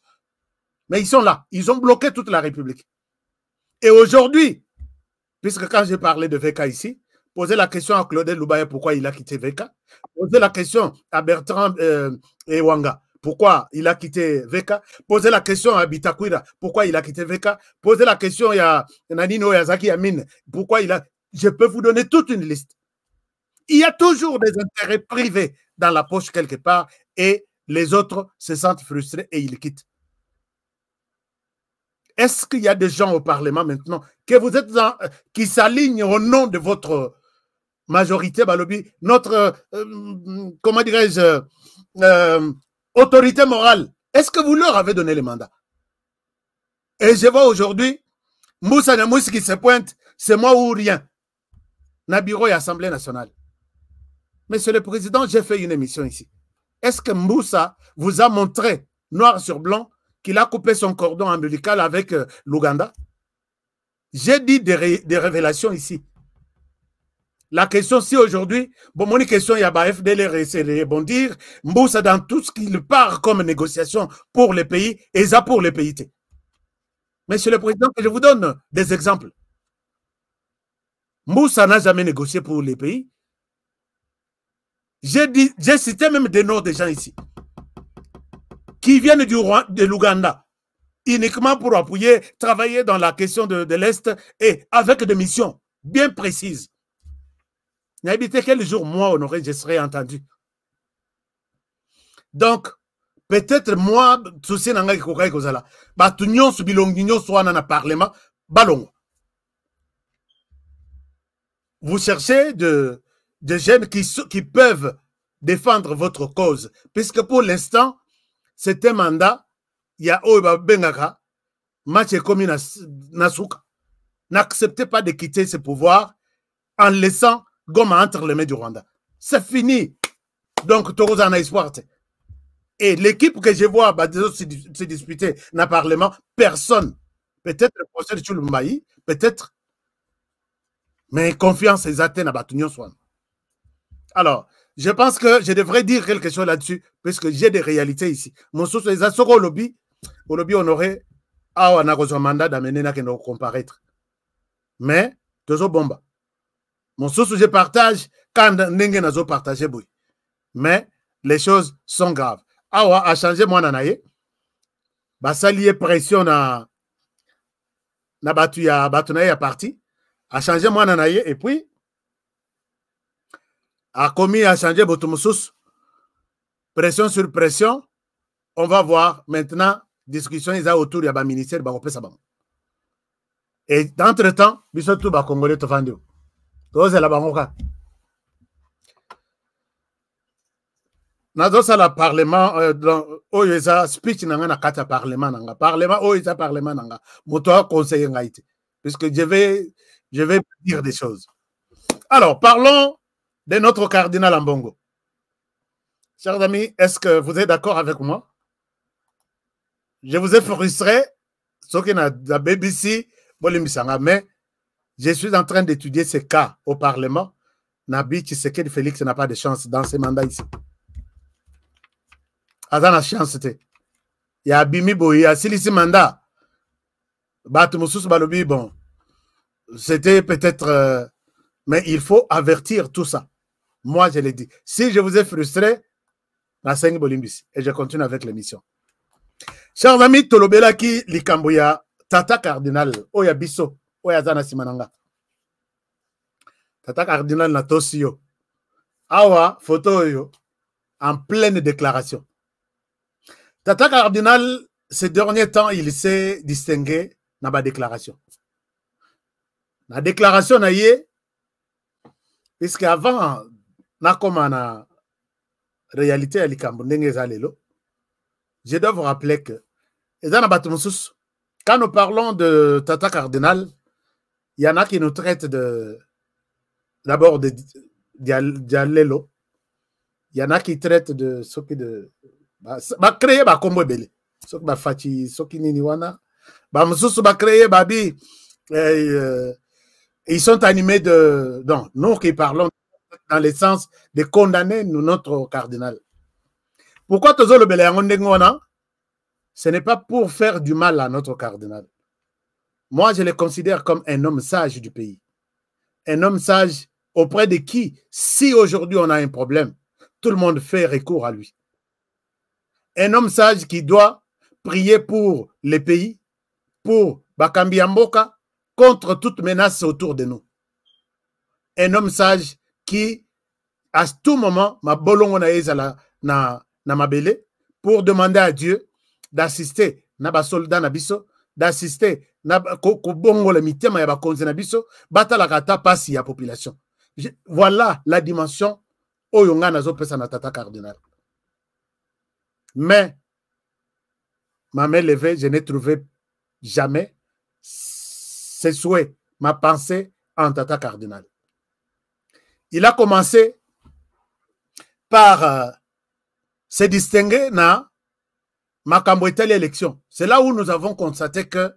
Mais ils sont là. Ils ont bloqué toute la République. Et aujourd'hui, puisque quand j'ai parlé de VK ici, posez la question à Claudel Loubaya pourquoi il a quitté VK. Posez la question à Bertrand Ewanga. Pourquoi il a quitté VK? Posez la question à Bitakwira. Pourquoi il a quitté VK? Posez la question à Nanino Yazaki Amin. Pourquoi il a... Je peux vous donner toute une liste. Il y a toujours des intérêts privés dans la poche quelque part et les autres se sentent frustrés et ils quittent. Est-ce qu'il y a des gens au Parlement maintenant que vous êtes qui s'alignent au nom de votre majorité, Balobi, notre, comment dirais-je, autorité morale? Est-ce que vous leur avez donné le mandat? Et je vois aujourd'hui, Moussa Namouss qui se pointe, c'est moi ou rien. Na bureau et Assemblée nationale. Monsieur le Président, j'ai fait une émission ici. Est-ce que Moussa vous a montré, noir sur blanc, qu'il a coupé son cordon ombilical avec l'Ouganda? J'ai dit des révélations ici. La question, si aujourd'hui, bon, mon question, il y a FDL c'est de rebondir, Moussa dans tout ce qu'il part comme négociation pour les pays, et ça pour les pays. Monsieur le Président, je vous donne des exemples. Moussa n'a jamais négocié pour les pays. J'ai cité même des noms de gens ici qui viennent de l'Ouganda uniquement pour appuyer, travailler dans la question de l'Est et avec des missions bien précises. N'habitez quel jour, moi, Honoré, je serai entendu. Donc, peut-être moi, souci nanga kikokai kozala, batunyon subilonginyo soit dans le Parlement, ballon. Vous cherchez des jeunes qui peuvent défendre votre cause, puisque pour l'instant, c'est un mandat, il y a Oeba Bengaka, match commis Nasuka. N'acceptez pas de quitter ce pouvoir en laissant Goma entre les mains du Rwanda. C'est fini. Donc, Toroza n'a espoir. Et l'équipe que je vois se disputer dans le Parlement, personne. Peut-être le professeur Chulumbaï, peut-être. Mais confiance et atteint à Batunion Swan. Alors, je pense que je devrais dire quelque chose là-dessus, puisque j'ai des réalités ici. Mon source est au lobby honoré, on a un mandat d'amener à nous comparaître. Mais, toujours bomba. Mon source, je partage quand Nenge n'a pas partagé. Mais, les choses sont graves. Awa a changé moi nanaye. Basalié pression na batuya batunaye a parti. A changé moi nanaye et puis a commis à changer Botumoussous. Pression sur pression. On va voir maintenant. Discussion ils a autour du ministère. Et d'entre-temps, bisotou ba Congolais to vendu. Tous la bangoka. Nazosa la parlement oyeza speech nanga na kata parlement nanga. Parlement oyeza parlement nanga. Moto conseiller ngaite. Puisque je vais dire des choses. Alors, parlons de notre cardinal Ambongo. Chers amis, est-ce que vous êtes d'accord avec moi? Je vous ai frustré, ce qui n'a la BBC, mais je suis en train d'étudier ces cas au Parlement. Nabi Tshisekedi Félix n'a pas de chance dans ce mandat ici. Azan a chance. Il y a Bimi Boy, il y a Silisi Mandat. Batumusus Balobi, bon, c'était peut-être. Mais il faut avertir tout ça. Moi, je l'ai dit. Si je vous ai frustré, la 5 Bolimbis. Et je continue avec l'émission. Chers amis, Tolobela ki Likamboya, Tata Cardinal, Oya Biso, Oya Zana Simananga. Tata Cardinal Natosio. Awa, photo yo, en pleine déclaration. Tata Cardinal, ces derniers temps, il s'est distingué na ba déclaration. La déclaration na yé, puisque avant, na comme na réalité à likambo ndenge ezalelo, je dois vous rappeler que quand nous parlons de Tata Cardinal, il y en a qui nous traitent d'abord de Dialelo. Il y en a qui traitent de ce qui de créer ba combo belé. Ce qui ba fati, ce qui nini wana. Ba mususu ba créer babi ils sont animés de non, nous qui parlons dans le sens de condamner notre cardinal. Pourquoi tozo le belé wana? Ce n'est pas pour faire du mal à notre cardinal. Moi, je le considère comme un homme sage du pays. Un homme sage auprès de qui, si aujourd'hui on a un problème, tout le monde fait recours à lui. Un homme sage qui doit prier pour les pays, pour Bakambi Mboka, contre toute menace autour de nous. Un homme sage qui, à tout moment, ma bolongo na ezala na mabele, pour demander à Dieu d'assister na ba soldat na biso, d'assister na ko bongo le mitema ya ba konzi na biso, batala kata pasi ya population. Voilà la dimension oyo nga nazo pesa na Tata Cardinal. Mais ma main levée, je n'ai trouvé jamais ses souhaits, ma pensée en Tata Cardinal. Il a commencé par se distinguer na Makambo était l'élection. C'est là où nous avons constaté que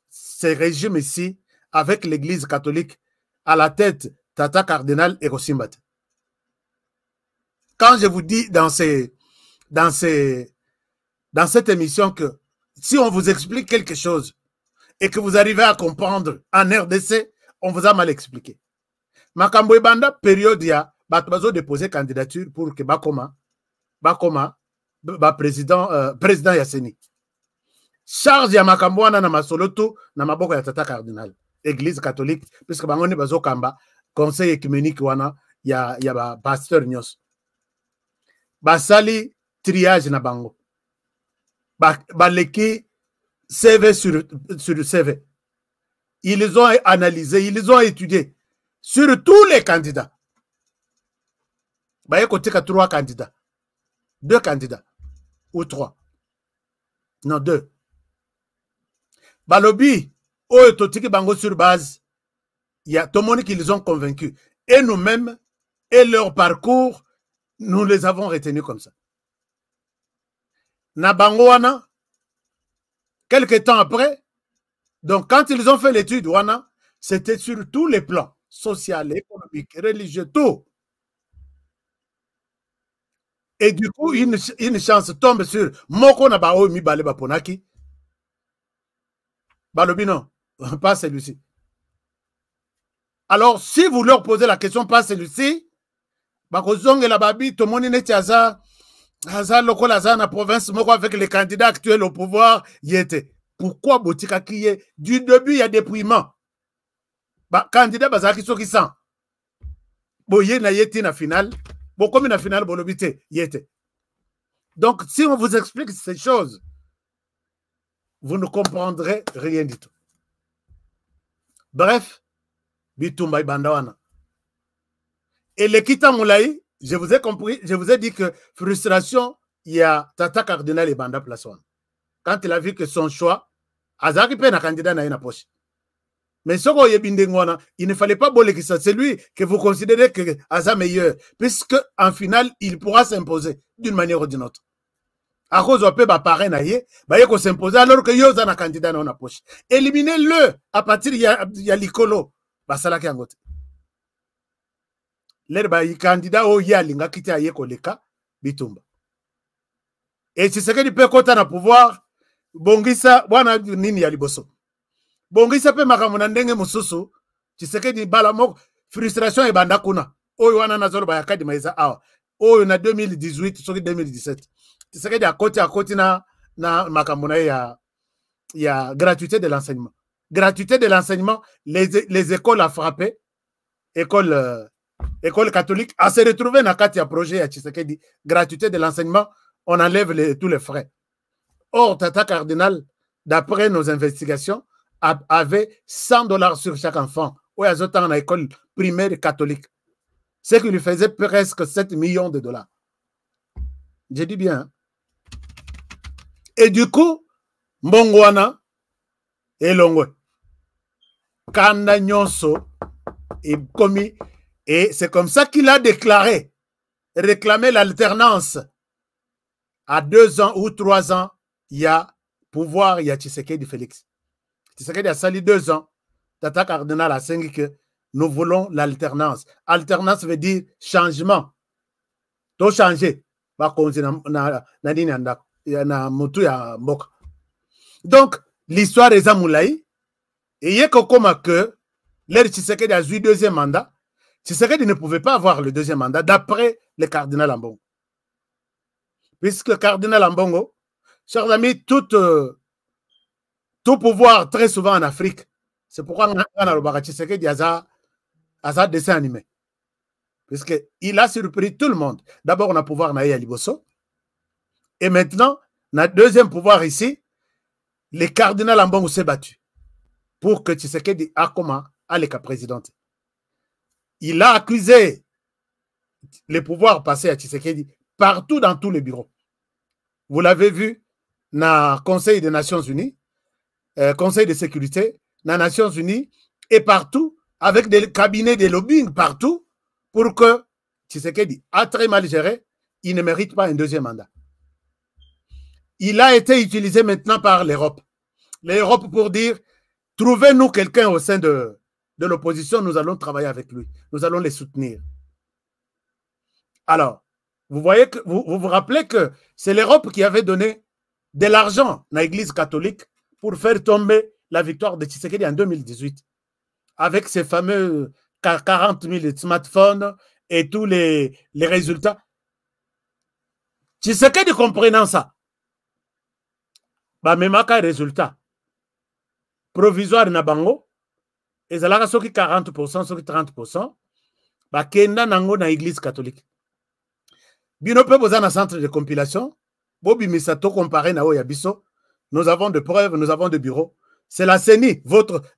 ce régime ici, avec l'église catholique à la tête, Tata Cardinal et Rossimbate. Quand je vous dis dans cette émission que si on vous explique quelque chose et que vous arrivez à comprendre en RDC, on vous a mal expliqué. Makambo Ebanda, période, il y a déposé candidature pour que Bakoma, président Yasseni. Charge ya makambo wana na masoloto na maboko ya Tata Cardinal. Église catholique, puisque bangoni bazo kamba, conseil écuménique wana ya ba pasteur nyos. Basali triage na bango. Baleki CV sur CV. Ils ont analysé, ils ont étudié sur tous les candidats. Baye côté 3 candidats. 2 candidats. Ou 3. Non, 2. Balobi, oh, totiki bango sur base, il y a tout le monde qui les ont convaincus. Et nous-mêmes, et leur parcours, nous les avons retenus comme ça. Nabango wana, quelques temps après, donc quand ils ont fait l'étude wana, c'était sur tous les plans, social, économique, religieux, tout. Et du coup, une chance tombe sur Moko Nabao Mibale Baponaki. Balobi non, pas celui-ci. Alors, si vous leur posez la question, pas celui-ci, Bakozong et la Babi, tout le monde est Aza local Aza na province, Moko avec les candidats actuels au pouvoir, y était. Pourquoi Botika Kiye? Du début, il y a dépouillement. Candidat Bazaki Sokisan. Boye na yeti na finale. Bon, comme une finale, bolobité, y était. Donc, si on vous explique ces choses, vous ne comprendrez rien du tout. Bref, Bitumba Bandawana. Et le Kita Moulaï, je vous ai compris, je vous ai dit que frustration, il y a Tata Cardinal et Banda Plaswan. Quand il a vu que son choix, Azari Pen a candidat na poche. Mais il ne fallait pas boler que ça. C'est lui que vous considérez que Aza meilleur, puisque en finale, il pourra s'imposer d'une manière ou d'une autre. À cause de parrain il s'imposer alors que Yoza na candidat na poche. Éliminez-le à partir de l'icolo. Basala Kangote. L'herbe candidat au Yalinga qui t'a koleka bitumba. Et si c'est que du peu quand on a pouvoir, Bongisa, wana nini ya liboso. Bongisa pe makamuna ndenge mususu, Tshisekedi bala moko frustration e banda kuna. Oyo wana nazolo ba yakadi maiza awa. Oyo na 2018 soki 2017. Tshisekedi a côté na makamuna ya gratuité de l'enseignement. Gratuité de l'enseignement, les écoles a frappé. École catholique a se retrouvé dans le projet à Tshisekedi. Gratuité de l'enseignement, on enlève tous les frais. Or, Tata Cardinal, d'après nos investigations, avait $100 sur chaque enfant. Ou à en école primaire catholique. Ce qui lui faisait presque 7 millions de dollars. Je dis bien. Hein? Et du coup, Mbongwana et Longwe. Kanda Nyonso est commis. Et c'est comme ça qu'il a déclaré, réclamé l'alternance. À 2 ans ou 3 ans, il y a pouvoir, il y a Tshisekedi Félix. Tshisekedi a sali 2 ans. Tata Cardinal a dit que nous voulons l'alternance. Alternance veut dire changement. Tout changer. Donc, l'histoire est Zamoulaï. Et il y a que l'air Tshisekedi a eu 2e mandat. Tshisekedi ne pouvait pas avoir le 2e mandat d'après le cardinal Ambongo. Puisque le cardinal Ambongo, chers amis, tout pouvoir très souvent en Afrique, c'est pourquoi Tshisekedi a un dessin animé. Puisqu'il a surpris tout le monde. D'abord, on a pouvoir Naïa Liboso. Et maintenant, notre 2e pouvoir ici, le cardinal Ambongo s'est battu pour que Tshisekedi a le cas président. Il a accusé les pouvoirs passés à Tshisekedi partout dans tous les bureaux. Vous l'avez vu dans le Conseil des Nations Unies, Conseil de sécurité, dans les Nations Unies, et partout, avec des cabinets de lobbying partout, pour que Tshisekedi a très mal géré, il ne mérite pas un 2e mandat. Il a été utilisé maintenant par l'Europe. L'Europe pour dire, trouvez-nous quelqu'un au sein de l'opposition, nous allons travailler avec lui. Nous allons les soutenir. Alors, vous voyez que vous rappelez que c'est l'Europe qui avait donné de l'argent à l'Église catholique pour faire tomber la victoire de Tshisekedi en 2018. Avec ces fameux 40 000 smartphones et tous les résultats. Tshisekedi comprenant ça, même un résultat provisoire na bango, et ça soki 40%, soki 30%, kenda nango na Église catholique. Bino pe boza na centre de compilation, bobi misato comparé na Oyabiso, nous avons de preuves, nous avons de bureaux. C'est la CENI,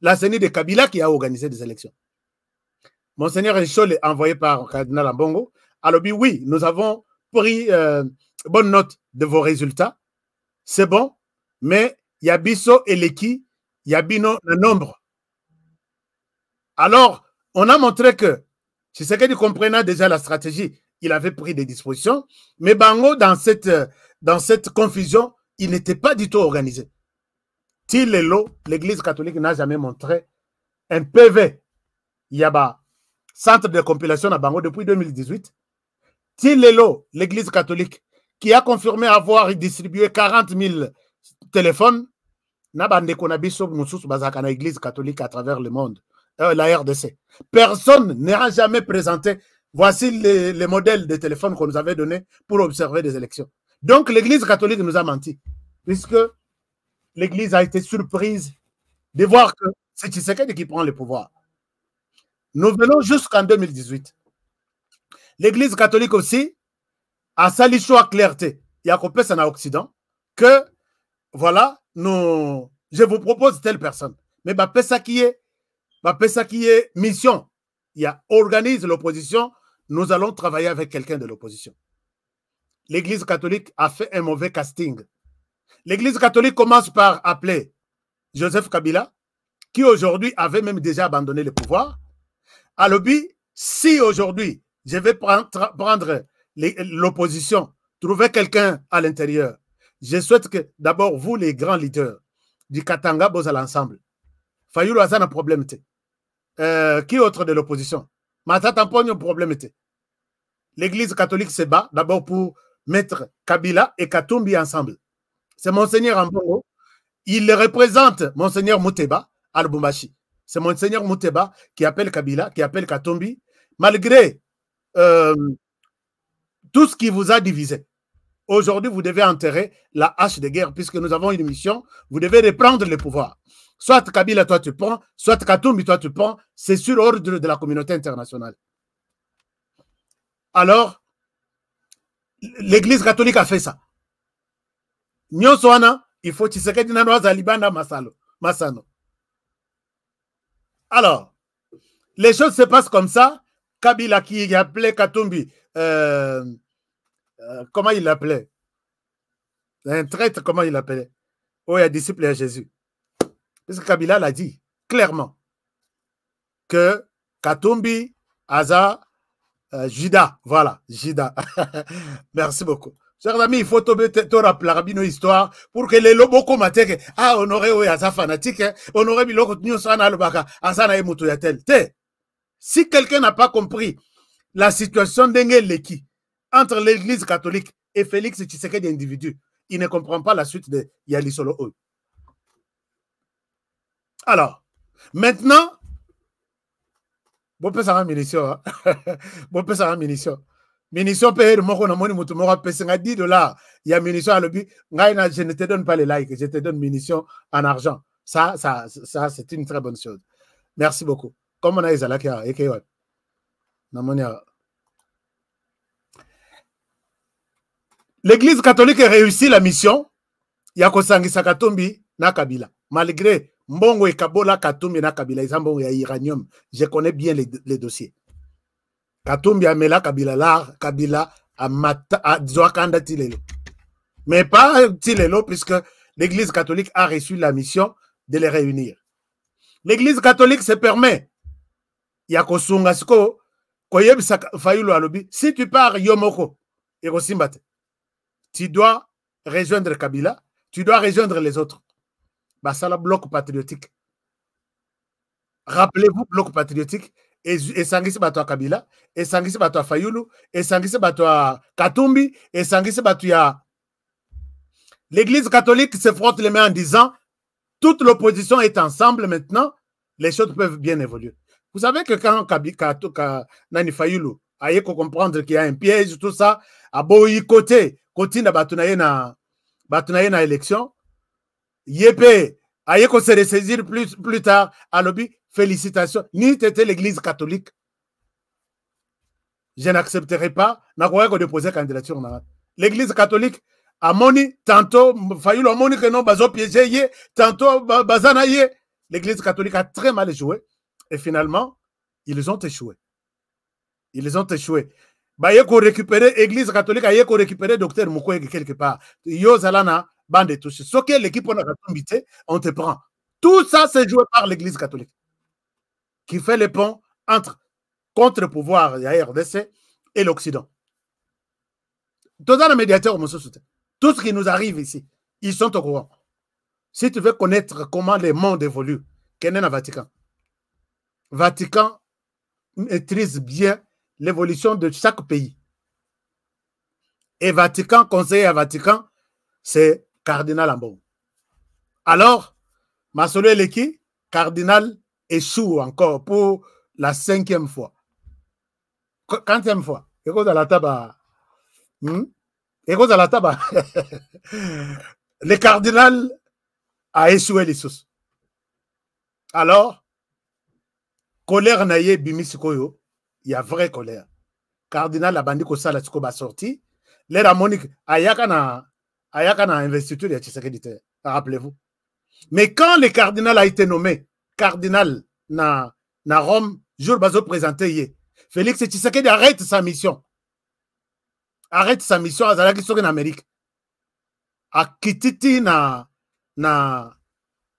la CENI de Kabila qui a organisé des élections. Monseigneur Nchole, envoyé par Cardinal Ambongo, a dit oui, nous avons pris bonne note de vos résultats. C'est bon, mais Yabiso et Leki, Yabino le nombre. Alors, on a montré que Tshisekedi comprenait déjà la stratégie, il avait pris des dispositions, mais Bango, dans cette confusion, il n'était pas du tout organisé. Tilelo, l'Église catholique n'a jamais montré un PV. Il y a centre de compilation à Bango depuis 2018. Tilelo, l'Église catholique, qui a confirmé avoir distribué 40 000 téléphones, n'a pas de l'Église catholique à travers le monde, la RDC. Personne n'a jamais présenté. Voici les modèles de téléphones qu'on nous avait donnés pour observer des élections. Donc l'Église catholique nous a menti, puisque l'Église a été surprise de voir que c'est Tshisekedi qui prend le pouvoir. Nous venons jusqu'en 2018. L'Église catholique aussi a sali choix clarté. Il y a coupé ça en Occident que voilà, je vous propose telle personne. Mais ça qui est mission. Il y a organise l'opposition. Nous allons travailler avec quelqu'un de l'opposition. L'Église catholique a fait un mauvais casting. L'Église catholique commence par appeler Joseph Kabila, qui aujourd'hui avait même déjà abandonné le pouvoir. À l'objet, si aujourd'hui, je vais prendre l'opposition, trouver quelqu'un à l'intérieur, je souhaite que d'abord, vous, les grands leaders du Katanga, vous allez ensemble. Fayulu a un problème. Qui autre de l'opposition? Matata Mpogno, problème. L'Église catholique se bat d'abord pour mettre Kabila et Katumbi ensemble. C'est Monseigneur Ambongo. Il représente Monseigneur Mouteba à Lubumbashi. C'est Monseigneur Mouteba qui appelle Kabila, qui appelle Katumbi, malgré tout ce qui vous a divisé. Aujourd'hui, vous devez enterrer la hache de guerre, puisque nous avons une mission. Vous devez reprendre le pouvoir. Soit Kabila, toi tu prends, soit Katumbi, toi tu prends. C'est sur ordre de la communauté internationale. Alors, l'Église catholique a fait ça. Nyonsoana, il faut Tshisekedi Nanoaza Libanda Masano. Alors, les choses se passent comme ça. Kabila qui appelait Katumbi, comment il l'appelait? Un traître, comment il l'appelait? Oh, il y a disciple à Jésus. Parce que Kabila l'a dit clairement que Katumbi, Aza, Jida, voilà, Jida. Merci beaucoup. Chers amis, il faut te rappeler une histoire pour que les lobos commentent ah, honoré ou Aza fanatique, honoré biloko nyosana lobaka, Azana e mutu yatel. Si quelqu'un n'a pas compris la situation d'Engeleki entre l'église catholique et Félix Tshisekedi d'individu, il ne comprend pas la suite de Yali Solo Oy. Alors, maintenant, bon peut ça munition, bon peut ça munition. Munition paye de moko na moni mutu moko pèse $10. Il y a munition à l'objet. Je ne te donne pas les likes, je te donne munition en argent. Ça c'est une très bonne chose. Merci beaucoup. Comme on a Ezalaki à Ekewa. L'église catholique a réussi la mission. Yako Sangisa Katumbi na Kabila. Malgré Mbongo et Kabola Katumbi na Kabila, ils ont uranium. Je connais bien les dossiers. Katumbi a mela Kabila là, Kabila a Zouakanda Tilelo. Mais pas Tilelo, puisque l'église catholique a reçu la mission de les réunir. L'église catholique se permet. Yako Sungasko, Koyeb Fayulu Alobi, si tu pars Yomoko, Erosimbate, tu dois rejoindre Kabila, tu dois rejoindre les autres. Bah, ça, le bloc patriotique. Rappelez-vous, bloc patriotique, et Sangisi Bato Kabila, et Sangisi Bato Fayulu, et Sangisi Bato Katumbi, et Sangisi Bato ya. L'église catholique se frotte les mains en disant toute l'opposition est ensemble maintenant, les choses peuvent bien évoluer. Vous savez que quand Nani Fayulu a eu comprendre qu'il y a un piège, tout ça, à Boyi côté na Batunaye na élection, Yépé a eu se ressaisir plus tard à l'objet. Félicitations. Ni t'étais l'église catholique. Je n'accepterai pas. N'a pas déposer candidature. L'église catholique a moni, tantôt, Fayulu a moni que non, bazo piégé, tantôt, bazanaye. L'église catholique a très mal joué. Et finalement, ils ont échoué. Ils ont échoué. Bah, il faut récupérer l'église catholique, il faut récupérer docteur Mukwege quelque part. Yo Zalana, bande touche. Ce que l'équipe on a invité, on te prend. Tout ça, c'est joué par l'église catholique. Qui fait le pont entre contre-pouvoir, il y a RDC, et l'Occident. Tous les médiateurs, tout ce qui nous arrive ici, ils sont au courant. Si tu veux connaître comment le monde évolue, qu'est-ce que le Vatican? Vatican maîtrise bien l'évolution de chaque pays. Et Vatican, conseiller à Vatican, c'est Cardinal Ambon. Alors, Masolo Eleki, Cardinal échoue encore pour la 5e fois. 40e fois. Et cause à la taba. Et cause à la taba. Le cardinal a échoué les sous. Alors, colère naïe bimisikoyo, il y a vraie colère. Cardinal a bandi ko sala tiko ba sorti. Les Ramonique ayaka na investiture de Tshisekedi. Rappelez-vous. Mais quand le cardinal a été nommé cardinal na Rome, jour bazo présenté, Félix Tshisekedi arrête sa mission. Arrête sa mission à Zalaki en Amérique. A Kititi na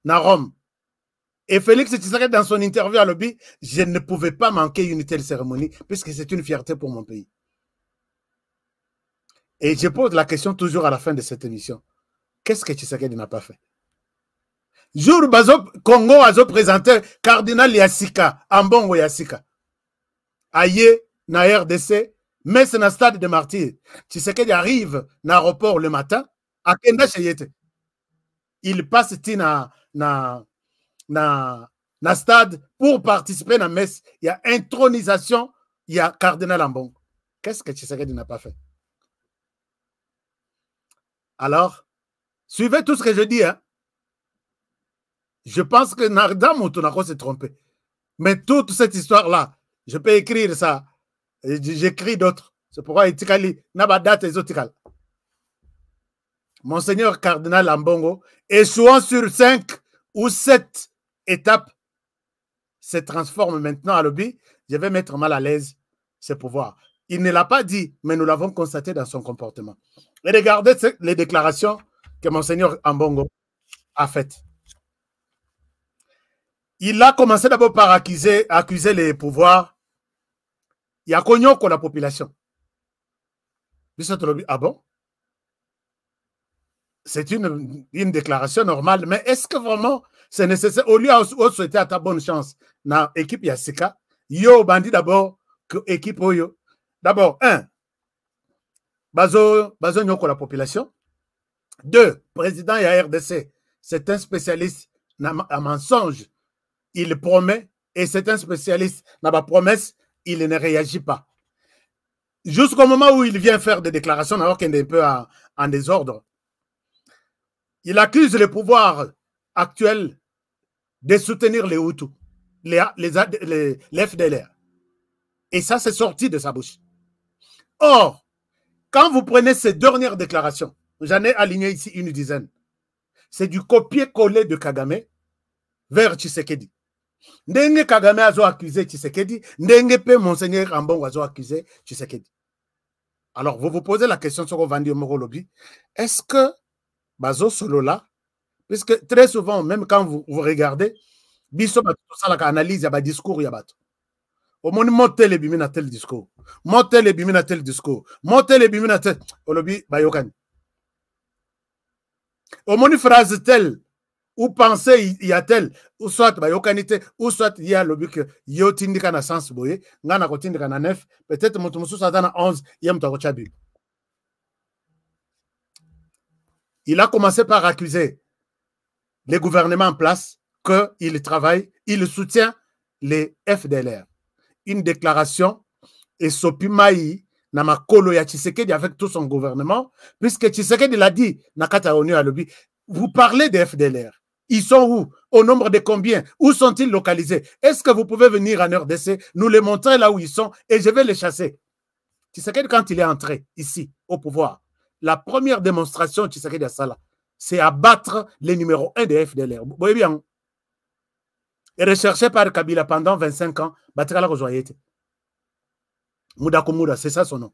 Rome. Et Félix Tshisekedi, dans son interview à l'objet, je ne pouvais pas manquer une telle cérémonie, puisque c'est une fierté pour mon pays. Et je pose la question toujours à la fin de cette émission. Qu'est-ce que Tshisekedi n'a pas fait? Jour bazo Congo a présenté cardinal Yassika, Ambongo Yassika. Aye na RDC, mais c'est dans le stade de martyrs. Tshisekedi arrive dans l'aéroport le matin, à Kenda Cheyete. Il passe na stade pour participer à la messe. Il y a intronisation, il y a cardinal Ambongo. Qu'est-ce que Tshisekedi n'a pas fait? Alors, suivez tout ce que je dis, hein. Je pense que Narda Moutounako s'est trompé. Mais toute cette histoire-là, je peux écrire ça. J'écris d'autres. C'est pourquoi Itikali Nabadat et Zotikal. Monseigneur cardinal Ambongo, échouant sur 5 ou 7 étapes, se transforme maintenant à lobby, je vais mettre mal à l'aise ses pouvoirs. Il ne l'a pas dit, mais nous l'avons constaté dans son comportement. Et regardez les déclarations que Monseigneur Ambongo a faites. Il a commencé d'abord par accuser les pouvoirs. Il y a cognon pour la population. Ah bon? C'est une déclaration normale, mais est-ce que vraiment c'est nécessaire? Au lieu de souhaiter à ta bonne chance, dans l'équipe Yassika, yo bandi d'abord que l'équipe Oyo. D'abord, bazo nyoko la population. 2, président de la RDC, c'est un spécialiste en mensonge. Il promet et c'est un spécialiste dans la promesse, il ne réagit pas. Jusqu'au moment où il vient faire des déclarations alors qu'il est un peu en désordre. Il accuse le pouvoir actuel de soutenir les Hutus, les FDLR. Et ça, c'est sorti de sa bouche. Or, quand vous prenez ces dernières déclarations, j'en ai aligné ici une dizaine, c'est du copier-coller de Kagame vers Tshisekedi. Ndenge Kagame a accusé Tshisekedi, ndenge pe Monseigneur Ambongo a accusé Tshisekedi. Alors, vous vous posez la question sur Vandi Omorolobi, est-ce que Bazo solo là, puisque très souvent, même quand vous regardez, biso tout ça la analyse, il y a des discours, il y a des au moins monter les bimina tel discours, monter les bimina tel discours, monter les bimina tel, olobi bayokan. Au moins une phrase telle, ou penser il y a tel, ou soit bayokanité, ou soit il y a l'objet que yo tindika na sens boye, ngana ko tindika na 9, peut-être mutumu ça dans 11, yem to chabi. Il a commencé par accuser les gouvernements en place qu'il travaille, il soutient les FDLR. Une déclaration et Sopimaï Namakolo ya Tshisekedi avec tout son gouvernement, puisque Tshisekedi l'a dit, Nakata Onu à lobby, vous parlez des FDLR. Ils sont où? Au nombre de combien? Où sont-ils localisés? Est-ce que vous pouvez venir en RDC, nous les montrer là où ils sont et je vais les chasser? Tshisekedi, quand il est entré ici, au pouvoir, la première démonstration de Tshisekedi Assala, c'est abattre les numéros 1 des FDLR. Vous voyez bien. Et recherché par Kabila pendant 25 ans, Batikala Rozoyete. Moudakoumouda, c'est ça son nom.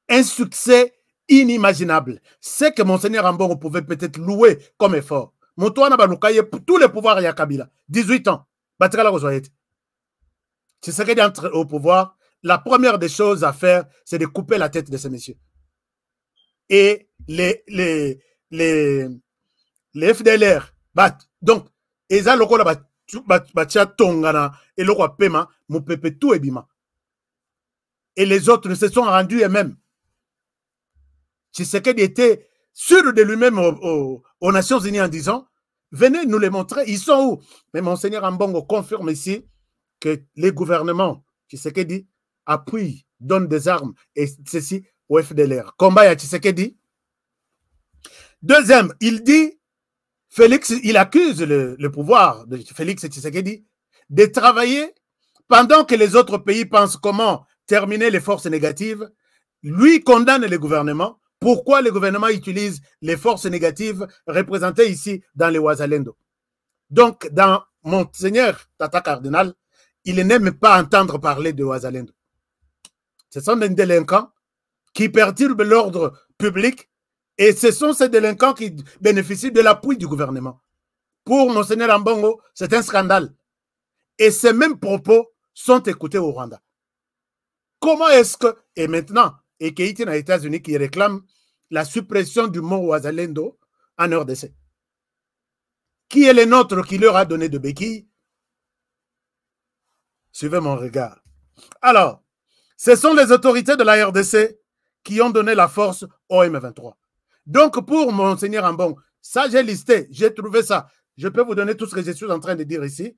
Un succès inimaginable. C'est que Monseigneur Ambongo pouvait peut-être louer comme effort. Moutouana Banoukaye, tous les pouvoirs, il y a Kabila. 18 ans. Batikala Rozoyete. Tshisekedi entre au pouvoir. La première des choses à faire, c'est de couper la tête de ces messieurs. Et les FDLR, donc, eza lokola batia tongana et lokwa pema, moupepe tout ebima. Et les autres se sont rendus eux-mêmes. Tshisekedi était sûr de lui-même aux Nations Unies en disant, venez nous les montrer, ils sont où? Mais Monseigneur Ambongo confirme ici que les gouvernements, Tshisekedi, appuient, donnent des armes, et ceci au FDLR. Combat à Tshisekedi. Deuxième, il dit, Félix, il accuse le pouvoir de Félix Tshisekedi de travailler pendant que les autres pays pensent comment terminer les forces négatives. Lui condamne le gouvernement. Pourquoi le gouvernement utilise les forces négatives représentées ici dans les Ouazalendo? Donc, dans Monseigneur Tata Cardinal, il n'aime pas entendre parler de Ouazalendo. Ce sont des délinquants qui perturbent l'ordre public et ce sont ces délinquants qui bénéficient de l'appui du gouvernement. Pour Monseigneur Ambongo, c'est un scandale. Et ces mêmes propos sont écoutés au Rwanda. Comment est-ce que, et maintenant, et qu'il y a les États-Unis qui réclament la suppression du mot Ouazalendo en RDC? Qui est le nôtre qui leur a donné de béquilles? Suivez mon regard. Alors, ce sont les autorités de la RDC qui ont donné la force au M23. Donc, pour Monseigneur Ambongo, ça j'ai listé, j'ai trouvé ça. Je peux vous donner tout ce que je suis en train de dire ici.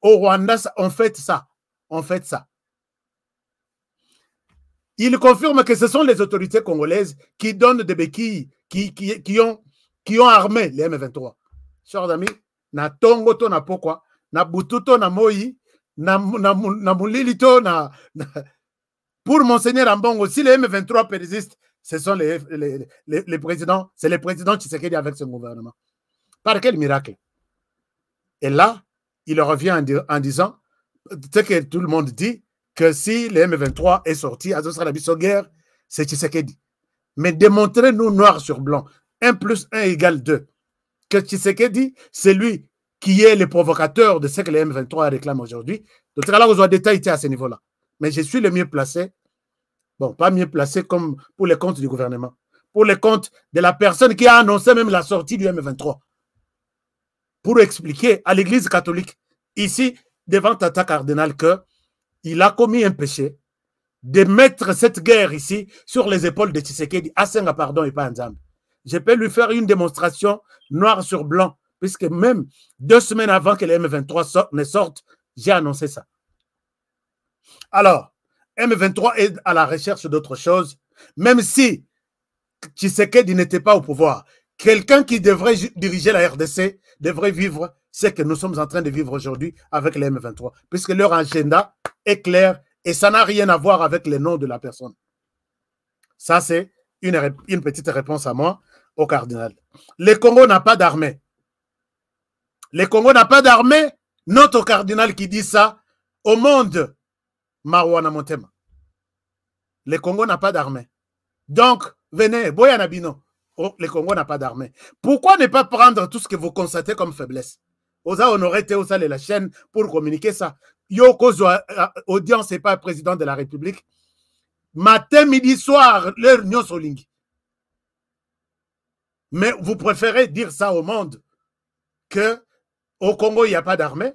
Au Rwanda, on fait ça. On fait ça. Il confirme que ce sont les autorités congolaises qui donnent des béquilles, qui ont armé les M23. Chers amis, na tongo to na pokwa, na bututo na moyi, na mulilito na pour Monseigneur Ambongo, si les M23 persistent, ce sont les présidents, c'est les présidents Tshisekedi avec son gouvernement. Par quel miracle? Et là, il revient en disant ce que tout le monde dit, que si le M23 est sorti, à ce sera la guerre, c'est Tshisekedi. Mais démontrez-nous noir sur blanc, 1 + 1 = 2, que Tshisekedi, c'est lui qui est le provocateur de ce que le M23 réclame aujourd'hui. Donc là, on doit détailler à ce niveau-là. Mais je suis le mieux placé, bon, pas mieux placé comme pour les comptes du gouvernement, pour les comptes de la personne qui a annoncé même la sortie du M23, pour expliquer à l'Église catholique, ici, devant Tata Cardinal, qu'il a commis un péché de mettre cette guerre ici sur les épaules de Tshisekedi, Asenga pardon et pas Nzambe. Je peux lui faire une démonstration noir sur blanc, puisque même 2 semaines avant que le M23 ne sorte, j'ai annoncé ça. Alors, M23 est à la recherche d'autre chose, même si Tshisekedi n'était pas au pouvoir. Quelqu'un qui devrait diriger la RDC devrait vivre ce que nous sommes en train de vivre aujourd'hui avec les M23, puisque leur agenda est clair et ça n'a rien à voir avec le nom de la personne. Ça, c'est une petite réponse à moi, au cardinal. Le Congo n'a pas d'armée. Le Congo n'a pas d'armée. Notre cardinal qui dit ça au monde, Marouana Montema. Le Congo n'a pas d'armée. Donc, venez, Boyana Bino. Oh, le Congo n'a pas d'armée. Pourquoi ne pas prendre tout ce que vous constatez comme faiblesse? Osa honoré Théosa la chaîne pour communiquer ça. Yoko audience et pas président de la République. Matin, midi, soir, l'heure Nyon Solingi. Mais vous préférez dire ça au monde que au Congo, il n'y a pas d'armée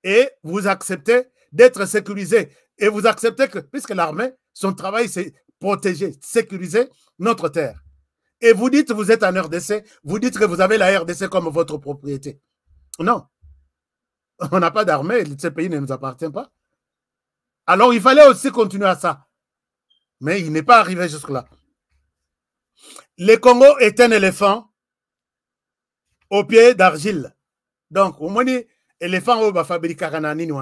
et vous acceptez d'être sécurisé. Et vous acceptez que, puisque l'armée, son travail, c'est protéger, sécuriser notre terre. Et vous dites, vous êtes en RDC, vous dites que vous avez la RDC comme votre propriété. Non. On n'a pas d'armée, ce pays ne nous appartient pas. Alors, il fallait aussi continuer à ça. Mais il n'est pas arrivé jusque-là. Le Congo est un éléphant au pied d'argile. Donc, au moins, l'éléphant, on va fabriquer un nini.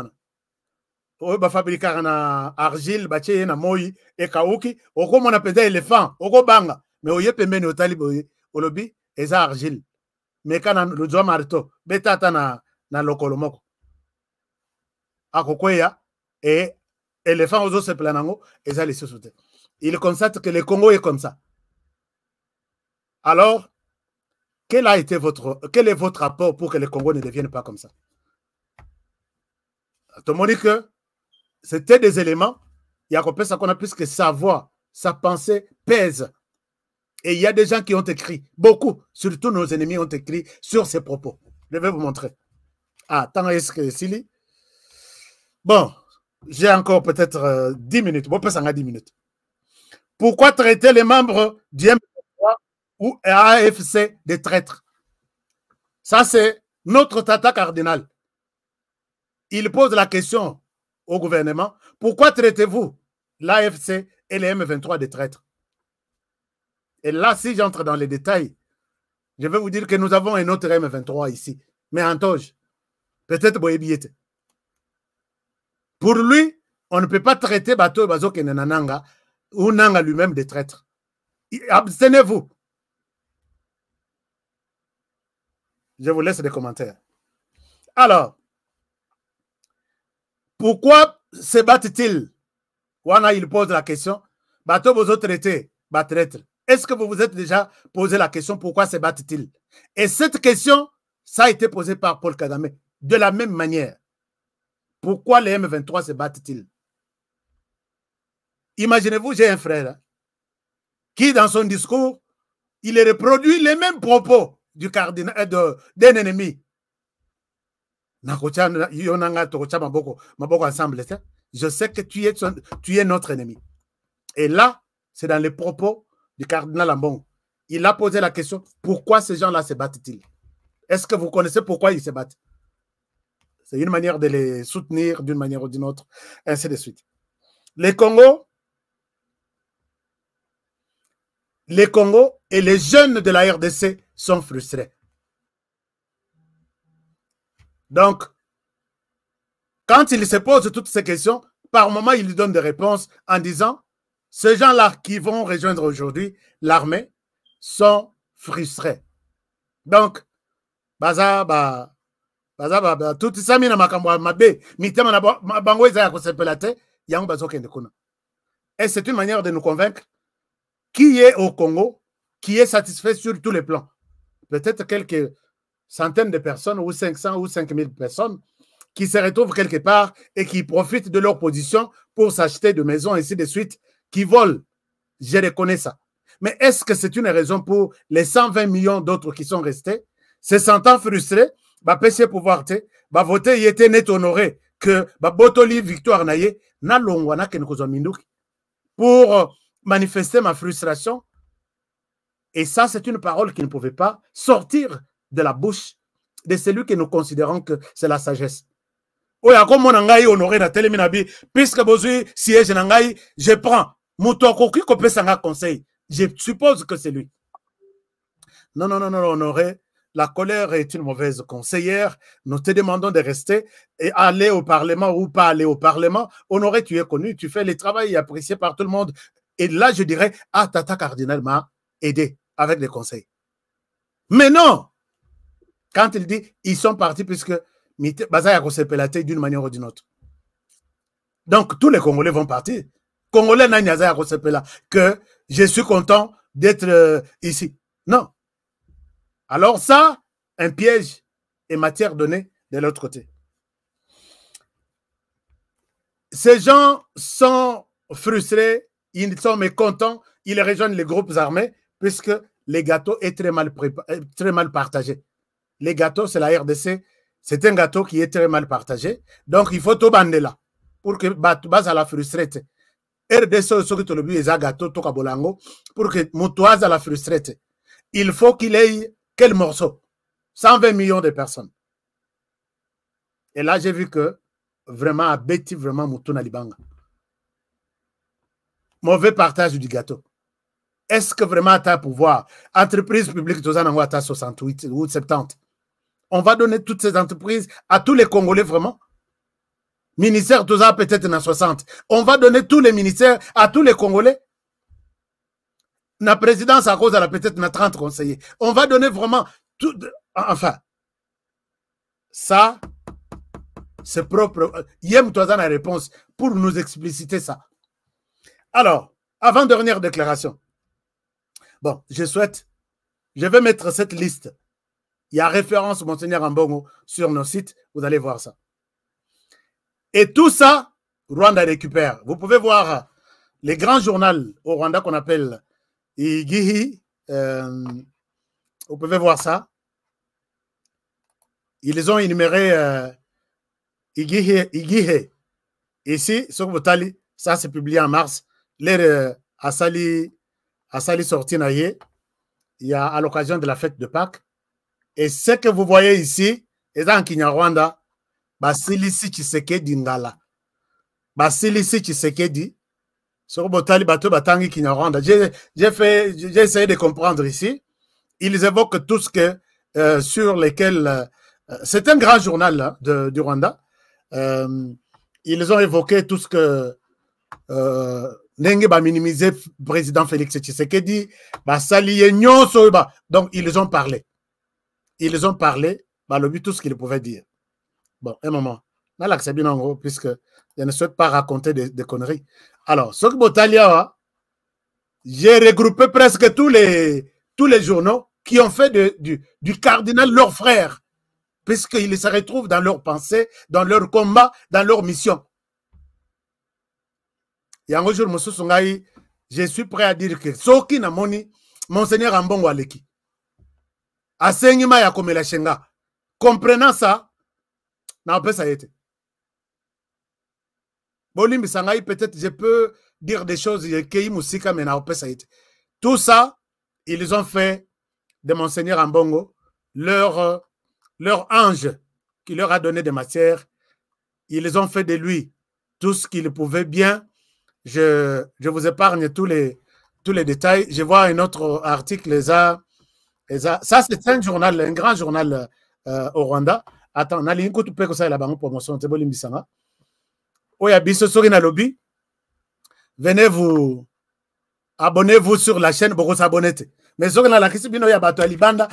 On va fabriquer un argile, baché, na moi, et kaouki. Au comme on appelle éléphant, au go banga. Mais au yep, mais au talib, au lobby, et ça argile. Mais quand on le doit marteau, betata na lokolomoko. À Kokoya, et éléphant aux autres planango, et ça les sous-soutés. Il constate que le Congo est comme ça. Alors, quel est votre rapport pour que le Congo ne devienne pas comme ça? Tout le monde dit que c'était des éléments, il y a ça qu'on a plus que sa voix, sa pensée pèse. Et il y a des gens qui ont écrit, beaucoup, surtout nos ennemis ont écrit sur ces propos. Je vais vous montrer. Ah, tant est-ce que Sili? Bon, j'ai encore peut-être 10 minutes. Bon, peut-être 10 minutes. Pourquoi traiter les membres du M23 ou AFC des traîtres? Ça, c'est notre tata cardinal. Il pose la question au gouvernement. Pourquoi traitez-vous l'AFC et les M23 des traîtres? Et là, si j'entre dans les détails, je vais vous dire que nous avons un autre M23 ici, mais en toge. Peut-être Boyebiete. Pour lui, on ne peut pas traiter Bato Bazo Kenananga ou Nanga lui-même des traîtres. Abstenez-vous. Je vous laisse des commentaires. Alors, pourquoi se battent-ils? Wana, il pose la question. Bato Bozo traité, bat traître. Est-ce que vous vous êtes déjà posé la question pourquoi se battent-ils? Et cette question, ça a été posé par Paul Kagame de la même manière. Pourquoi les M23 se battent-ils? Imaginez-vous, j'ai un frère hein, qui, dans son discours, il reproduit les mêmes propos du cardinal d'un ennemi. Je sais que tu es notre ennemi. Et là, c'est dans les propos du cardinal Ambongo. Il a posé la question, pourquoi ces gens-là se battent-ils? Est-ce que vous connaissez pourquoi ils se battent? C'est une manière de les soutenir d'une manière ou d'une autre, ainsi de suite. Les Congo et les jeunes de la RDC sont frustrés. Donc, quand ils se posent toutes ces questions, par moment, ils lui donnent des réponses en disant ces gens-là qui vont rejoindre aujourd'hui l'armée sont frustrés. Donc, baza, Tout ça, mina makambo mabe, mitema na bango eza ya kosepela te, yango bazokende kuna. Et c'est une manière de nous convaincre qui est au Congo, qui est satisfait sur tous les plans. Peut-être quelques centaines de personnes, ou 500 ou 5000 personnes, qui se retrouvent quelque part et qui profitent de leur position pour s'acheter de maisons, ainsi de suite, qui volent. Je reconnais ça. Mais est-ce que c'est une raison pour les 120 millions d'autres qui sont restés, se sentant frustrés, PC pouvoir te, voter, y était net honoré, que Botoli victoire naye, na longwana kenkozomindouki, pour manifester ma frustration. Et ça, c'est une parole qui ne pouvait pas sortir de la bouche de celui que nous considérons que c'est la sagesse. Oya comme mon ngai honoré na teleminabi, puisque bozui siège nangai, je prends mutoko qui kopé sanga conseil. Je suppose que c'est lui. Non, non, non, non, honoré. La colère est une mauvaise conseillère. Nous te demandons de rester et aller au Parlement ou pas aller au Parlement. Honoré, tu es connu, tu fais le travail apprécié par tout le monde. Et là, je dirais, ah, Tata Cardinal m'a aidé avec des conseils. Mais non! Quand il dit, ils sont partis puisque Bazaya Kosepelate d'une manière ou d'une autre. Donc, tous les Congolais vont partir. Congolais n'ont Kosepela que je suis content d'être ici. Non. Alors ça, un piège est matière donnée de l'autre côté. Ces gens sont frustrés, ils sont mécontents, ils rejoignent les groupes armés puisque les gâteaux est très mal partagé. Les gâteaux, c'est la RDC, c'est un gâteau qui est très mal partagé. Donc, il faut tout bander là pour que base à la frustrée. RDC, ce que tu as gâteau, tout kabolango, pour que Moutouaz à la frustrée. Il faut qu'il ait quel morceau? 120 millions de personnes. Et là, j'ai vu que vraiment, à Betty, vraiment, Moutouna Libanga. Mauvais partage du gâteau. Est-ce que vraiment tu as pouvoir? Entreprise publique, tu as 68 ou 70. On va donner toutes ces entreprises à tous les Congolais, vraiment. Ministère, tu as peut-être 60. On va donner tous les ministères à tous les Congolais. La présidence à cause de la peut-être 30 conseillers. On va donner vraiment tout. Enfin, ça, c'est propre. Yem toi la réponse pour nous expliciter ça. Alors, avant dernière déclaration. Bon, je vais mettre cette liste. Il y a référence Monseigneur Ambongo sur nos sites. Vous allez voir ça. Et tout ça, Rwanda récupère. Vous pouvez voir les grands journaux au Rwanda qu'on appelle Igihi, vous pouvez voir ça. Ils ont énuméré Igihi. Ici, sur Votali, ça c'est publié en mars. L'air Asali sorti naïe. Il y a à l'occasion de la fête de Pâques. Et ce que vous voyez ici, est dans Kinyarwanda, Basilisi Tshisekedi Ngala. Basilisi Tshisekedi. Sur Botali Bato Batangi Kinyarwanda. J'ai essayé de comprendre ici. Ils évoquent tout ce que sur lesquels. C'est un grand journal là, du Rwanda. Ils ont évoqué tout ce que Nenge va minimiser président Félix Tshisekedi. Donc ils ont parlé. Ils ont parlé. Le but tout ce qu'ils pouvaient dire. Bon, un moment. Là, c'est bien en gros, puisque je ne souhaite pas raconter des conneries. Alors, ce que Botalia, j'ai regroupé presque tous les journaux qui ont fait du cardinal leur frère, puisqu'ils se retrouvent dans leur pensée, dans leur combat, dans leur mission. Et un jour, je suis prêt à dire que ce qui n'a moni, Monseigneur Ambongo Aleki, Asenyima ya Komela Shenga, comprenant ça, n'a pas ça été. Bolimbi Sangaï, peut-être je peux dire des choses, mais tout ça, ils ont fait de Monseigneur Ambongo leur ange qui leur a donné des matières. Ils ont fait de lui tout ce qu'ils pouvaient bien. Je vous épargne tous les détails. Je vois un autre article. Ça, c'est un journal, un grand journal au Rwanda. Attends, on a l'inko tu peux que ça la banque promotion. C'est Bolimbi Sanga. Oyabiso Sorina Lobby, venez vous abonnez-vous sur la chaîne pour vous abonner. Mais Sorina la Kisibino Yabato Alibanda,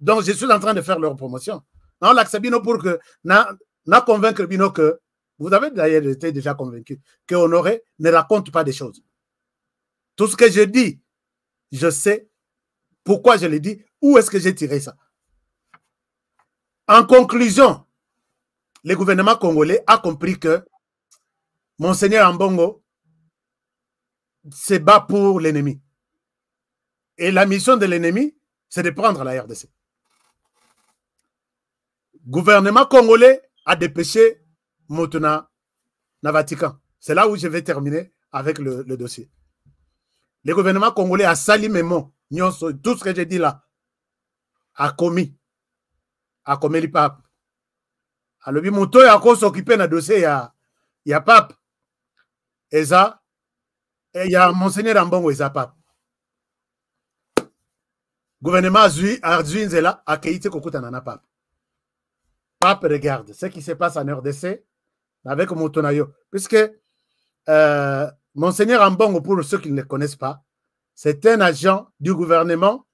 donc je suis en train de faire leur promotion. On l'accepte pour que na convaincre bino que vous avez d'ailleurs été déjà convaincu que Honoré ne raconte pas des choses. Tout ce que je dis, je sais pourquoi je l'ai dit, où est-ce que j'ai tiré ça. En conclusion, le gouvernement congolais a compris que Monseigneur Ambongo se bat pour l'ennemi. Et la mission de l'ennemi, c'est de prendre la RDC. Le gouvernement congolais a dépêché Motuna na Vatican. C'est là où je vais terminer avec le dossier. Le gouvernement congolais a sali mes mots. Tout ce que j'ai dit là a commis le pape. Alors, Moto a s'occupé d'un dossier, il y a pape. Et ça, il y a Monseigneur Ambongo et ça pape. Gouvernement Arzuinzela a accueilli Kokuta Nana pape. Pape regarde ce qui se passe en RDC avec Motonayo. Puisque Monseigneur Ambongo, pour ceux qui ne le connaissent pas, c'est un agent du gouvernement.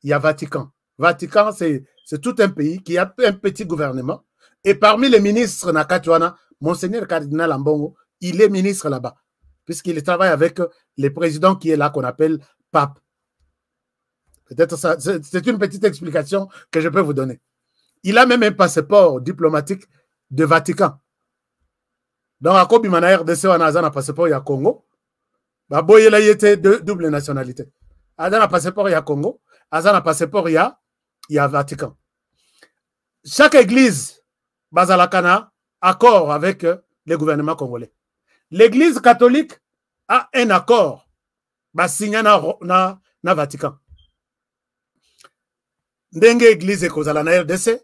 Il y a Vatican. Vatican, c'est tout un pays qui a un petit gouvernement. Et parmi les ministres Nakatuana, Monseigneur Cardinal Ambongo, il est ministre là-bas. Puisqu'il travaille avec le président qui est là, qu'on appelle pape. Peut-être ça, c'est une petite explication que je peux vous donner. Il a même un passeport diplomatique de Vatican. Donc, à Kobimana RDC, on a un passeport, il y a Congo. Baboye, là, il était de double nationalité. Il y a un passeport, il y a Congo. Il y a un passeport, il y a Vatican. Chaque église, Bazalakana, accord avec le gouvernement congolais. L'église catholique a un accord, signé na Vatican. Ndenge église kozala na RDC,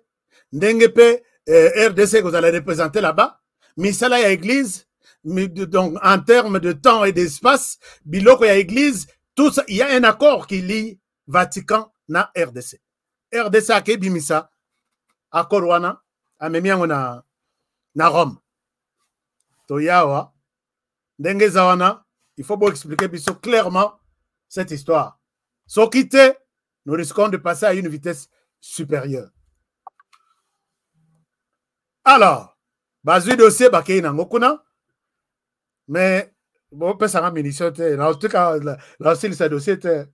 ndenge pe RDC kozala représenter là-bas, misala ya église, donc en termes de temps et d'espace, biloko ya église, tout ça, il y a un accord qui lie Vatican na RDC. RDC a kebimisa accord wana amemiango na Rome. Toyawa ndenge zawana, il faut bien expliquer biso clairement cette histoire. Sans quitter, nous risquons de passer à une vitesse supérieure. Alors, bazui dossier bakei na ngokuna, mais bon, peut s'en munition, en tout cas, là aussi, ce dossier était.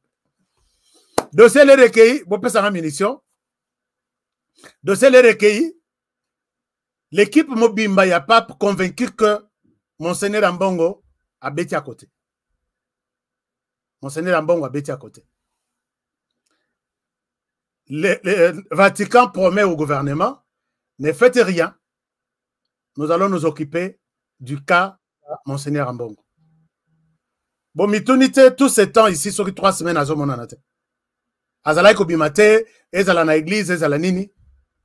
Dossier les recueillis, bon, peut s'en munition. Dossier les recueillis, l'équipe Mobimba, il n'y a pas convaincu que Monseigneur Ambongo a bêti à côté. Monseigneur Ambongo a bêti à côté. Le Vatican promet au gouvernement, ne faites rien, nous allons nous occuper du cas Monseigneur Ambongo. Bon, mitunité, tout ce temps ici, sur 3 semaines, à Zomonanate. Azalaï Kobimate, Ezala na église, Ezala Nini,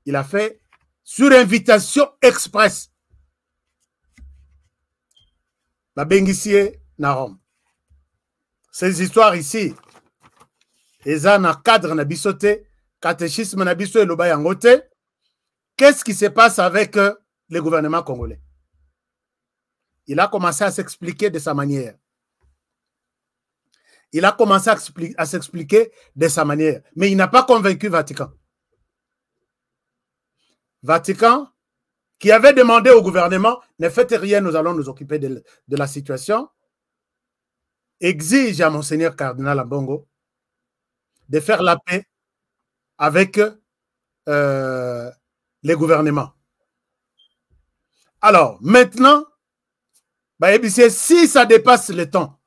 il a fait sur invitation express. La Bengissier na Rome. Ces histoires ici, Eza na cadre na bisote, catéchisme na biso et loba yangote. Qu'est-ce qui se passe avec le gouvernement congolais? Il a commencé à s'expliquer de sa manière. Il a commencé à s'expliquer de sa manière. Mais il n'a pas convaincu Vatican. Vatican, qui avait demandé au gouvernement, ne faites rien, nous allons nous occuper de la situation, exige à Monseigneur Cardinal Ambongo de faire la paix avec les gouvernements. Alors, maintenant, si ça dépasse le temps,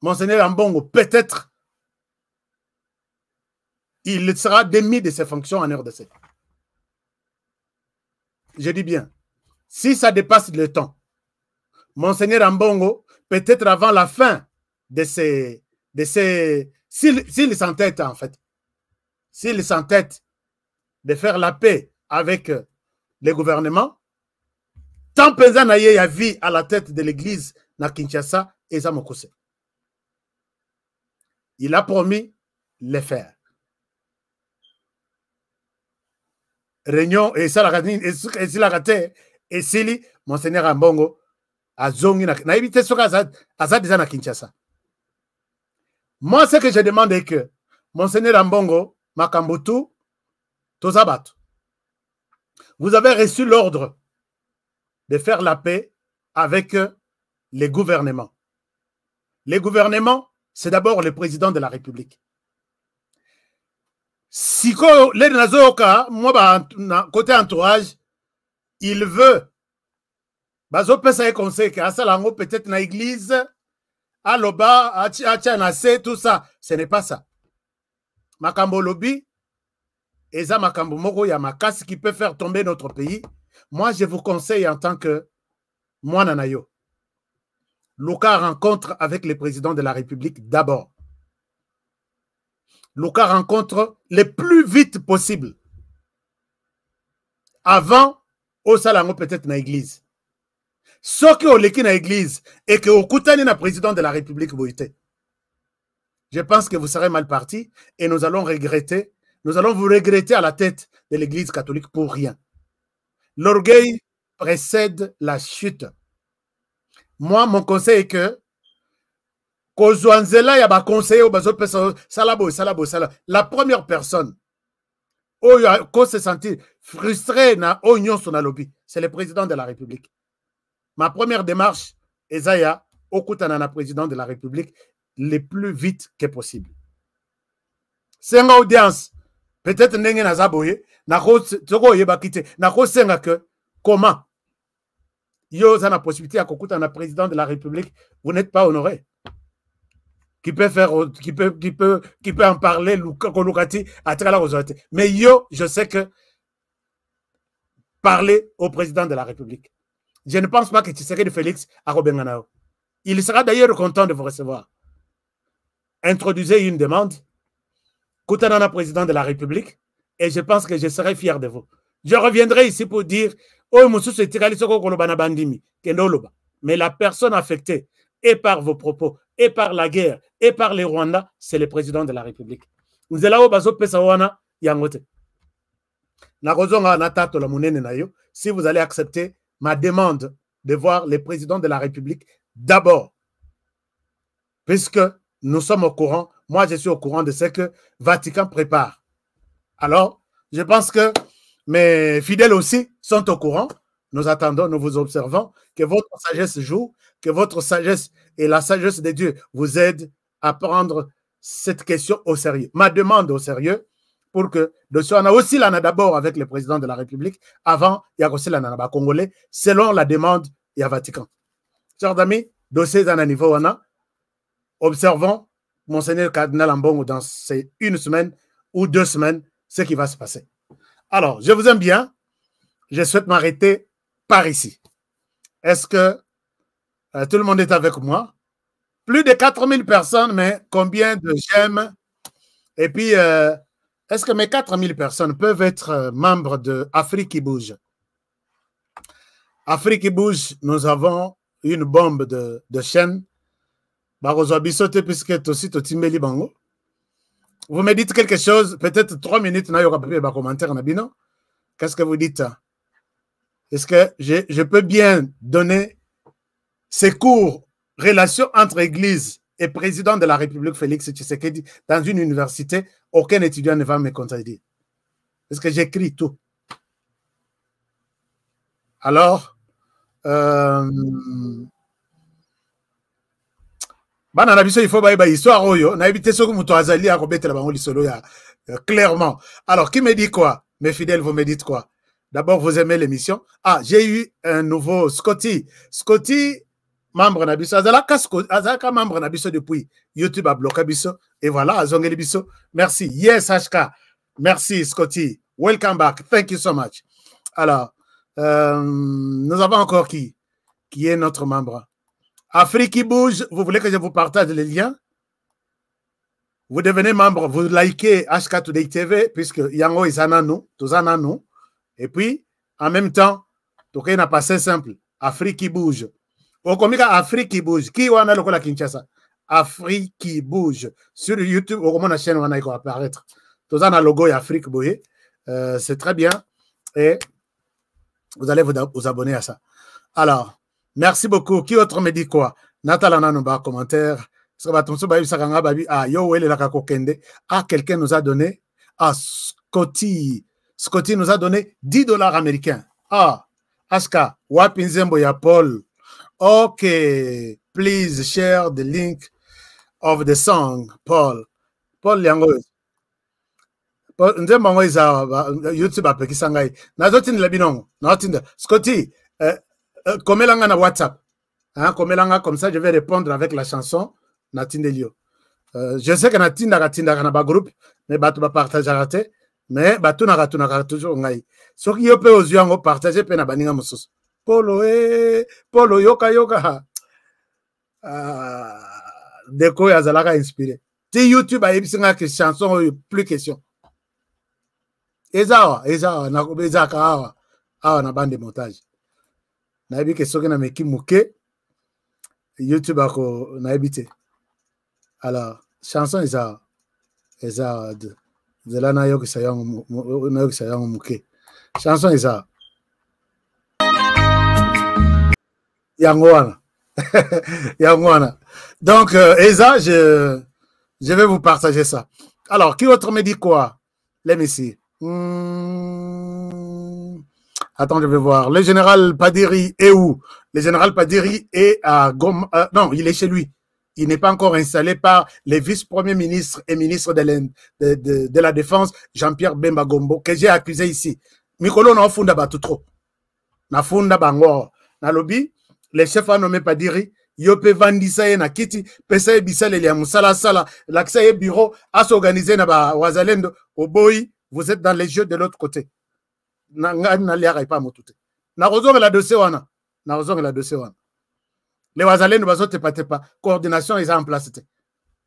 Monseigneur Ambongo, peut-être, il sera démis de ses fonctions en RDC. Je dis bien, si ça dépasse le temps, Monseigneur Ambongo, peut-être avant la fin de ses s'il s'entête en fait, s'il s'entête de faire la paix avec le gouvernement, tant pesant na ye ya vie à la tête de l'église na Kinshasa et Zamokose. Il a promis le faire. Réunion et ça la raté et Sili, Monseigneur Ambongo a zongi na évité ce à déjà na Kinshasa. Moi, ce que je demande est que Monseigneur Ambongo, Makambutu, Tozabat. Vous avez reçu l'ordre de faire la paix avec les gouvernements. Les gouvernements, c'est d'abord le président de la République. Si les Nazoka, moi, côté entourage, il veut, conseil que peut-être dans l'église, à l'Oba, à Tchanase, tout ça, ce n'est pas ça. Makambo Lobi, et ça, Makambo Moko Yamakas, qui peut faire tomber notre pays. Moi, je vous conseille en tant que moi, Nanayo, Luka rencontre avec le président de la République d'abord. Luka rencontre le plus vite possible. Avant, au Salango peut-être dans l'église. Ce qui est dans l'église et que au Koutani na président de la République, je pense que vous serez mal parti et nous allons regretter, nous allons vous regretter à la tête de l'église catholique pour rien. L'orgueil précède la chute. Moi, mon conseil est que la première personne qui se sentit frustré c'est le président de la République. Ma première démarche est Zaya Okutana, président de la République, le plus vite que possible. C'est une audience. Peut-être que comment yo a la possibilité à Kokuta na président de la République, vous n'êtes pas honoré. Qui peut faire, qui peut en parler, à travers la autorité. Mais yo, je sais que parler au président de la République. Je ne pense pas que Tshisekedi Félix à Robenganao. Il sera d'ailleurs content de vous recevoir. Introduisez une demande. Koutanana, président de la République, et je pense que je serai fier de vous. Je reviendrai ici pour dire mais la personne affectée, et par vos propos, et par la guerre, et par les Rwandais, c'est le président de la République. Vous allez si vous allez accepter ma demande de voir le président de la République d'abord, puisque nous sommes au courant, moi je suis au courant de ce que Vatican prépare. Alors, je pense que mes fidèles aussi sont au courant. Nous attendons, nous vous observons, que votre sagesse joue, que votre sagesse et la sagesse de Dieu vous aident à prendre cette question au sérieux. Ma demande au sérieux, pour que dossier on a aussi là d'abord avec le président de la République, avant il y a aussi là Congolais, selon la demande il y a Vatican. Chers amis, dossier à un niveau on a. Observons, Monseigneur Cardinal Ambongo, dans ces 1 semaine ou 2 semaines, ce qui va se passer. Alors, je vous aime bien. Je souhaite m'arrêter par ici. Est-ce que tout le monde est avec moi? Plus de 4000 personnes, mais combien de j'aime? Et puis, est-ce que mes 4000 personnes peuvent être membres de Afrique qui bouge? Afrique qui bouge, nous avons une bombe de chaîne. Puisque vous me dites quelque chose, peut-être 3 minutes, commentaire. Qu'est-ce que vous dites? Est-ce que je peux bien donner ces cours, relations entre Église et président de la République, Félix Tshisekedi, dans une université? Aucun étudiant ne va me contredire. Est-ce que j'écris tout? Alors, clairement. Alors, qui me dit quoi? Mes fidèles, vous me dites quoi? D'abord, vous aimez l'émission. Ah, j'ai eu un nouveau Scotty. Scotty, membre Nabiso. Azaka membre Nabiso depuis YouTube a bloqué Biso. Et voilà, Azongeli Biso. Merci. Yes, HK. Merci, Scotty. Welcome back. Thank you so much. Alors, nous avons encore qui est notre membre? Afrique qui bouge, vous voulez que je vous partage les liens? Vous devenez membre, vous likez HK Today TV, puisque Yango is nous, tous nous. Et puis, en même temps, tout n'a pas assez simple. Afrique qui bouge. Au comica Afrique qui bouge. Qui est le la Kinshasa? Afrique qui bouge. Sur YouTube, au moins la chaîne où on va apparaître. Tous le logo Afrique bouge. C'est très bien. Et vous allez vous abonner à ça. Alors, merci beaucoup. Qui autre me dit quoi? Nathalie Nanouba, commentaire. Ah, quelqu'un nous a donné. Ah, Scotty. Scotty nous a donné 10 dollars américains. Ah, Aska, Wapinzembo ya Paul. Okay, please share the link of the song, Paul. Paul Yango. Nzembo iza YouTube apekisa ngai. Nazotini lebinongo. Natinda. Scotty, komelanga na WhatsApp. Hein, komelanga comme ça je vais répondre avec la chanson Natindelio. Je sais que Natinda na ba groupe, mais batu ba partager te, mais batu na toujours ngai. Soki yo pe ozuango partager pe na baninga mususu. Polo yoka. Deko ya zalaka inspiré. Ti YouTube a yebisanga que chanson plus question. Eza na eza ka awa na bande montage. Na yebi que soki na meki muke YouTube ako na yebite. Alors chanson eza de la na yoki sayango muke. Chanson eza Yangwana. Yangwana. Donc, Eza, je vais vous partager ça. Alors, qui autre me dit quoi? Let me see. Attends, je vais voir. Le général Padiri est où? Le général Padiri est à Goma. Non, il est chez lui. Il n'est pas encore installé par les vice-premiers ministres et ministres de la Défense, Jean-Pierre Bemba Gombo, que j'ai accusé ici. Mikolo na funda batutro. Na funda bango. Na lobby. Les chefs ont nommé Padiri, yope vandisa na kiti, pesa bisale ya musala sala, l'accès au bureau, à s'organiser na ba wazalendo, au boy, vous êtes dans les jeux de l'autre côté. Na liara pas motute. Na rozonga la dossier wana. Na rozonga la dossier wana. Les wazalendo bazote pas. Coordination est en place.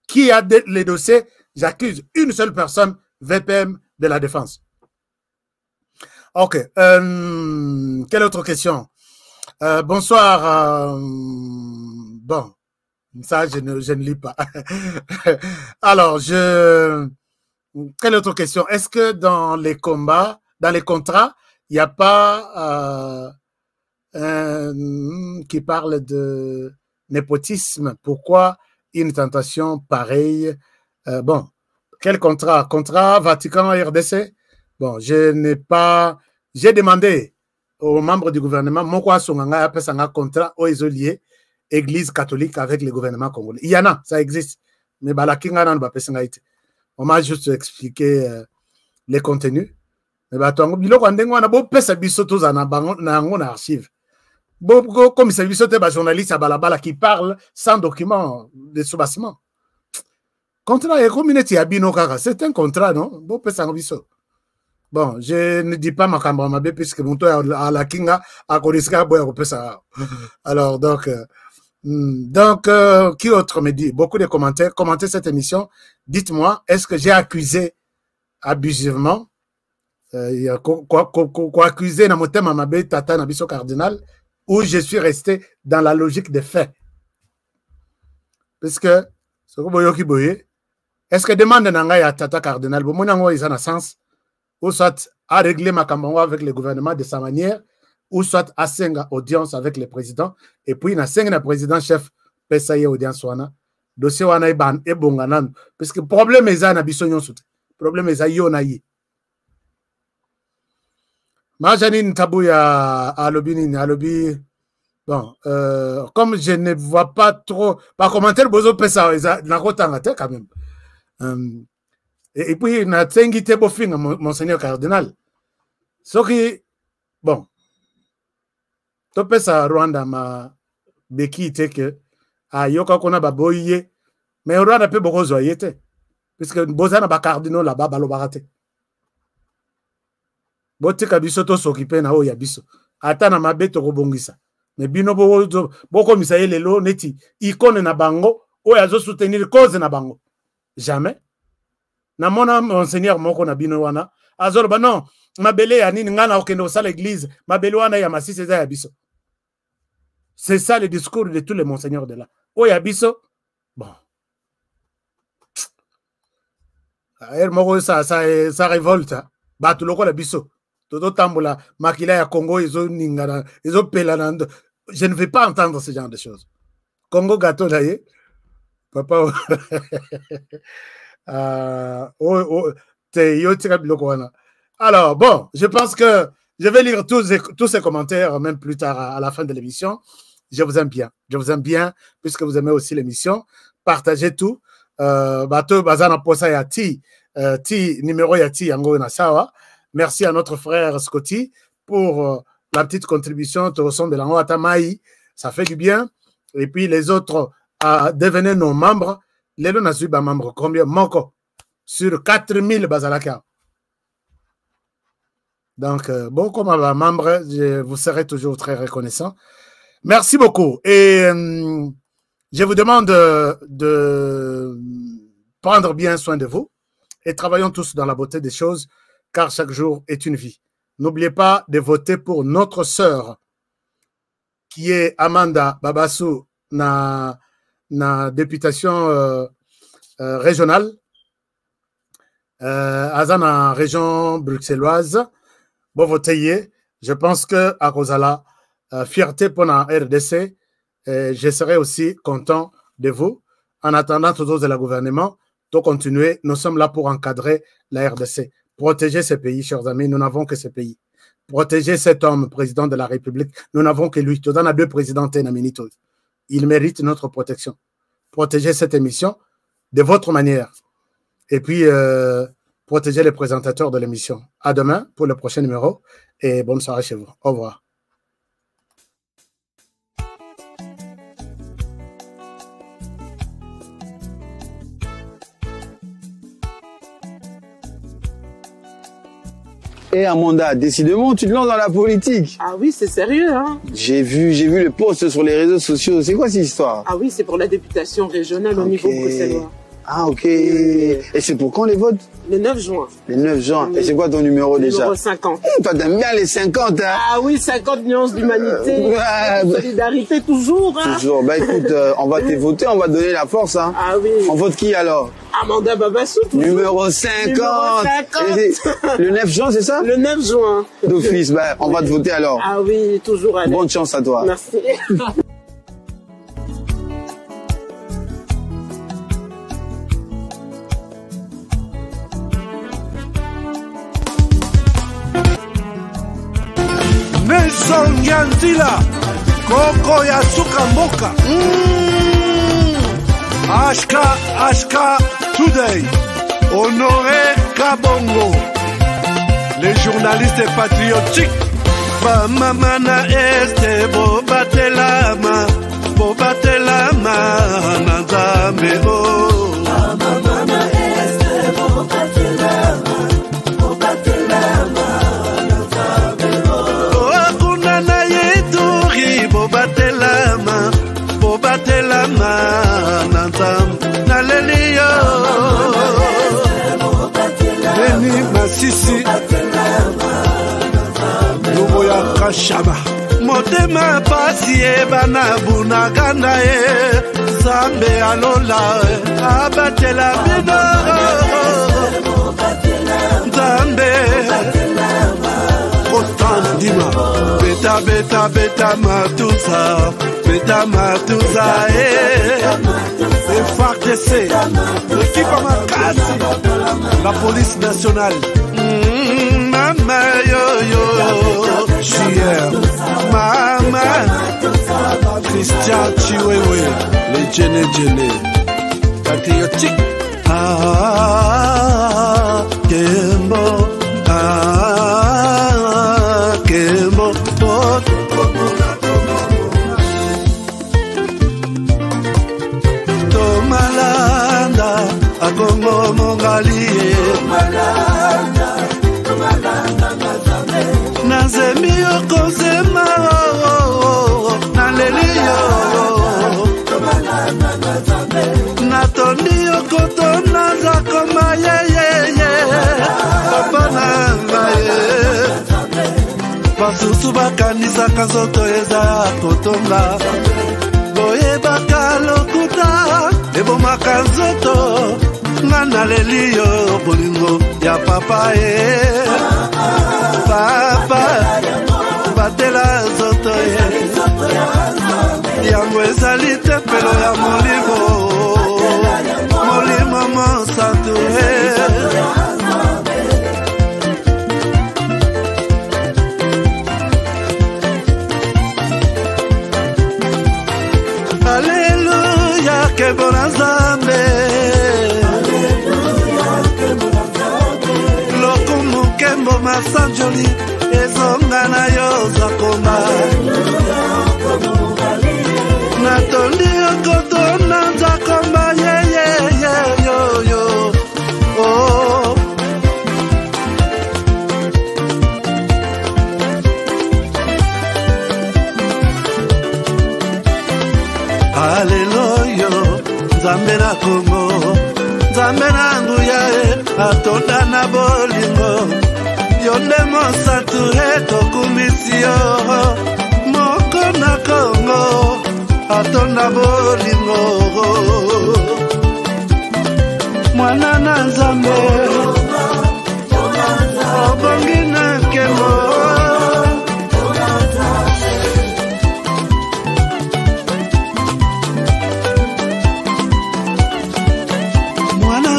Qui a les dossiers? J'accuse une seule personne, VPM de la défense. Ok. Quelle autre question? Bonsoir. Bon, ça, je ne lis pas. Alors, quelle autre question? Est-ce que dans les combats, dans les contrats, il n'y a pas qui parle de népotisme? Pourquoi une tentation pareille? Bon, quel contrat? Contrat Vatican-RDC? Bon, je n'ai pas... J'ai demandé aux membres du gouvernement, mon quoi songanga appelle ça un contrat au isolé Église catholique avec le gouvernement congolais. Il y en a, ça existe. Mais balakinga nan ba pesenga ite. On m'a juste expliqué les contenus. Mais ba tongo biloko ndengo na bo pesa biso toza na bango na ngo na archive. Bo comme c'est biso te ba journaliste à balabala qui parle sans document de sous-bassement. Contrat et communauté abino kaka, c'est un contrat non? Bo pesa biso. Bon, je ne dis pas ma caméra puisque mon toit à la Kinga a connu ça. Alors, donc, qui autre me dit? Beaucoup de commentaires. Commentez cette émission. Dites-moi, est-ce que j'ai accusé abusivement? Quoi accuser na motem amabe tata na biso cardinal ou je suis resté dans la logique des faits? Parce que, est-ce que demande nanga ya tata cardinal, bon, mon ango isa na sens? Ou soit à régler ma campagne avec le gouvernement de sa manière, ou soit à senga audience avec le président, et puis na senga na président chef pesaye audience wana, dossier wana iban e bonganan, parce que problème est na bisonyon soute, problème est yo na yi. Ma janine tabou ya à lobby, bon, comme je ne vois pas trop, par commentaire bozo pesa na kotanga te quand même. Et puis, il a t'invité pour finir, monseigneur cardinal. Ce qui, bon, tu peux ça Rwanda, ma béquille, que, à Yoka Kona Baboye, mais Rwanda peut beaucoup zoyer, puisque Bozana ba cardinal là-bas, balo barate. Bote kabiso to s'occuper na o yabiso. Ata na mabeto robongisa. Mais bino boko misaye lelo neti, icône na bango, o yazo soutenir cause na bango. Jamais. Na mona monseigneur moko na bino wana azolo ba non mabele ya nini ngana okendo sa l'église mabele wana ya masisi za ya biso. C'est ça le discours de tous les monseigneurs de là. O ya biso bon. Er moko ça révolte. Ba tu loko la biso. Toto tambola makila ya Congo izo ningana izo pelanando. Je ne vais pas entendre ce genre de choses. Congo gâteau là papa te yo tira biloko wana Alors, bon, je pense que je vais lire tous ces commentaires, même plus tard à la fin de l'émission. Je vous aime bien. Je vous aime bien, puisque vous aimez aussi l'émission. Partagez tout. Bateau Bazana Posa Yati, numéro Yati Yango Nasawa. Merci à notre frère Scotty pour la petite contribution au son de l'Ango Atamaï. Ça fait du bien. Et puis les autres devenaient nos membres. Les deux n'ont membres. Combien? Moko. Sur 4000 Bazalaka. Donc, bon, comme membre, je vous serai toujours très reconnaissant. Merci beaucoup. Et je vous demande de prendre bien soin de vous et travaillons tous dans la beauté des choses, car chaque jour est une vie. N'oubliez pas de voter pour notre sœur, qui est Amanda Babassou, na députation régionale, à la région bruxelloise. Bon, votez. Je pense que à cause de la fierté pour la RDC, je serai aussi content de vous. En attendant toujours de la gouvernement, de continuer. Nous sommes là pour encadrer la RDC. Protéger ces pays, chers amis. Nous n'avons que ces pays. Protéger cet homme, président de la République. Nous n'avons que lui. Tout en a deux présidents. Il mérite notre protection. Protéger cette émission de votre manière. Et puis, protéger les présentateurs de l'émission. À demain pour le prochain numéro. Et bonne soirée chez vous. Au revoir. Et Amanda, décidément, tu te lances dans la politique. Ah oui, c'est sérieux, hein. J'ai vu le post sur les réseaux sociaux. C'est quoi cette histoire? Ah oui, c'est pour la députation régionale au niveau bruxellois. Ah, ok. Et c'est pour quand les votes? Le 9 juin. Le 9 juin. Oui. Et c'est quoi ton numéro déjà? Numéro 50. Toi, t'aimes bien les 50, hein? Ah oui, 50 nuances d'humanité. Solidarité toujours, hein. Toujours. Bah écoute, on va te voter, on va te donner la force, hein. Ah oui. On vote qui alors? Amanda Babassou. Numéro 50. Le 9 juin, c'est ça? Le 9 juin. D'office, bah, on va te voter alors. Ah oui, toujours à l'aise. Bonne chance à toi. Merci. Nelson Yanzila, Koko Yasuka Moka. Ashka Today, Honoré Kabongo, les journalistes patriotiques. Bamamana este Bobatelama, Nazamebo. Bamamana este Bobatelama, Bobatelama Nanzam Nalelio Beni Masisi Luboya Kashama Motema Pasi Bana Bunagana Zambe Alola Abatela Bino Zambe Dima, beta matusa, FARDC, l'équipe à Makassi, la police nationale, Mama yo, Chier, Mama, Christian Chiwewe, les Djene, patriotique, Kembo, Kembo, Tomalanda, Agongo Mongali, Nazemi Okozema, Nalelio, Natoni Okotona Zakoma, Papa Nangaye. Basusu bakanisa kanzoto eza kotonga boyebaka lokuta ebomaka nzoto ngana lelio bolingo ya papa papa batela nzoto yango ezali tempelo ya molimo mosantu nkembo na Nzambe lokumu nkembo masanjoli ezonga na yo zakoma natondi okoto na zakoma yo oh Haleluya Nzambe na Kongo Nzambe na nguya atonda na bolingo yonde mosatu etokumisio moko na Kongo atonda bolingo mwana na Nzambe obongi na nkembo mwana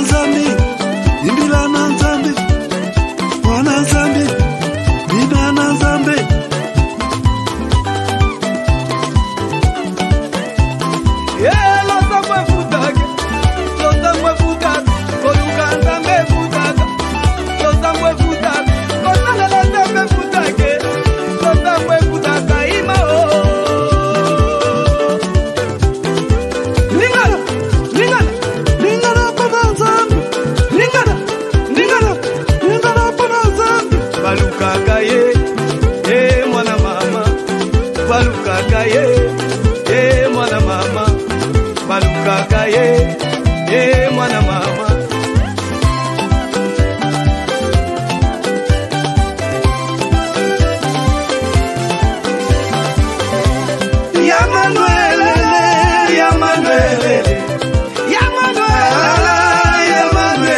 mama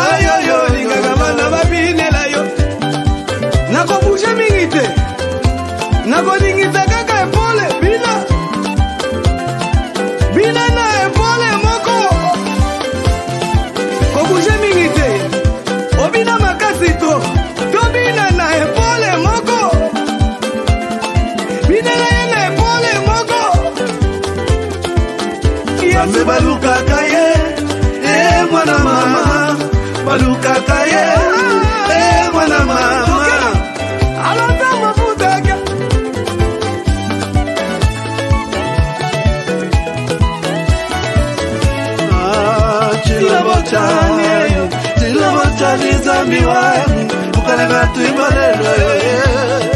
ayoyo lingaka bana babinela yo nakobushe mingite nakolingita kaka epole bina na epole moko kobushe mingite obina makasi to bina na epole moko bina na ye na epole moko Yambe balukaka ye mwana mama balukaka ye mwana mama alata mafutaka Chila bochani zambi wani ukaleka tuibalelo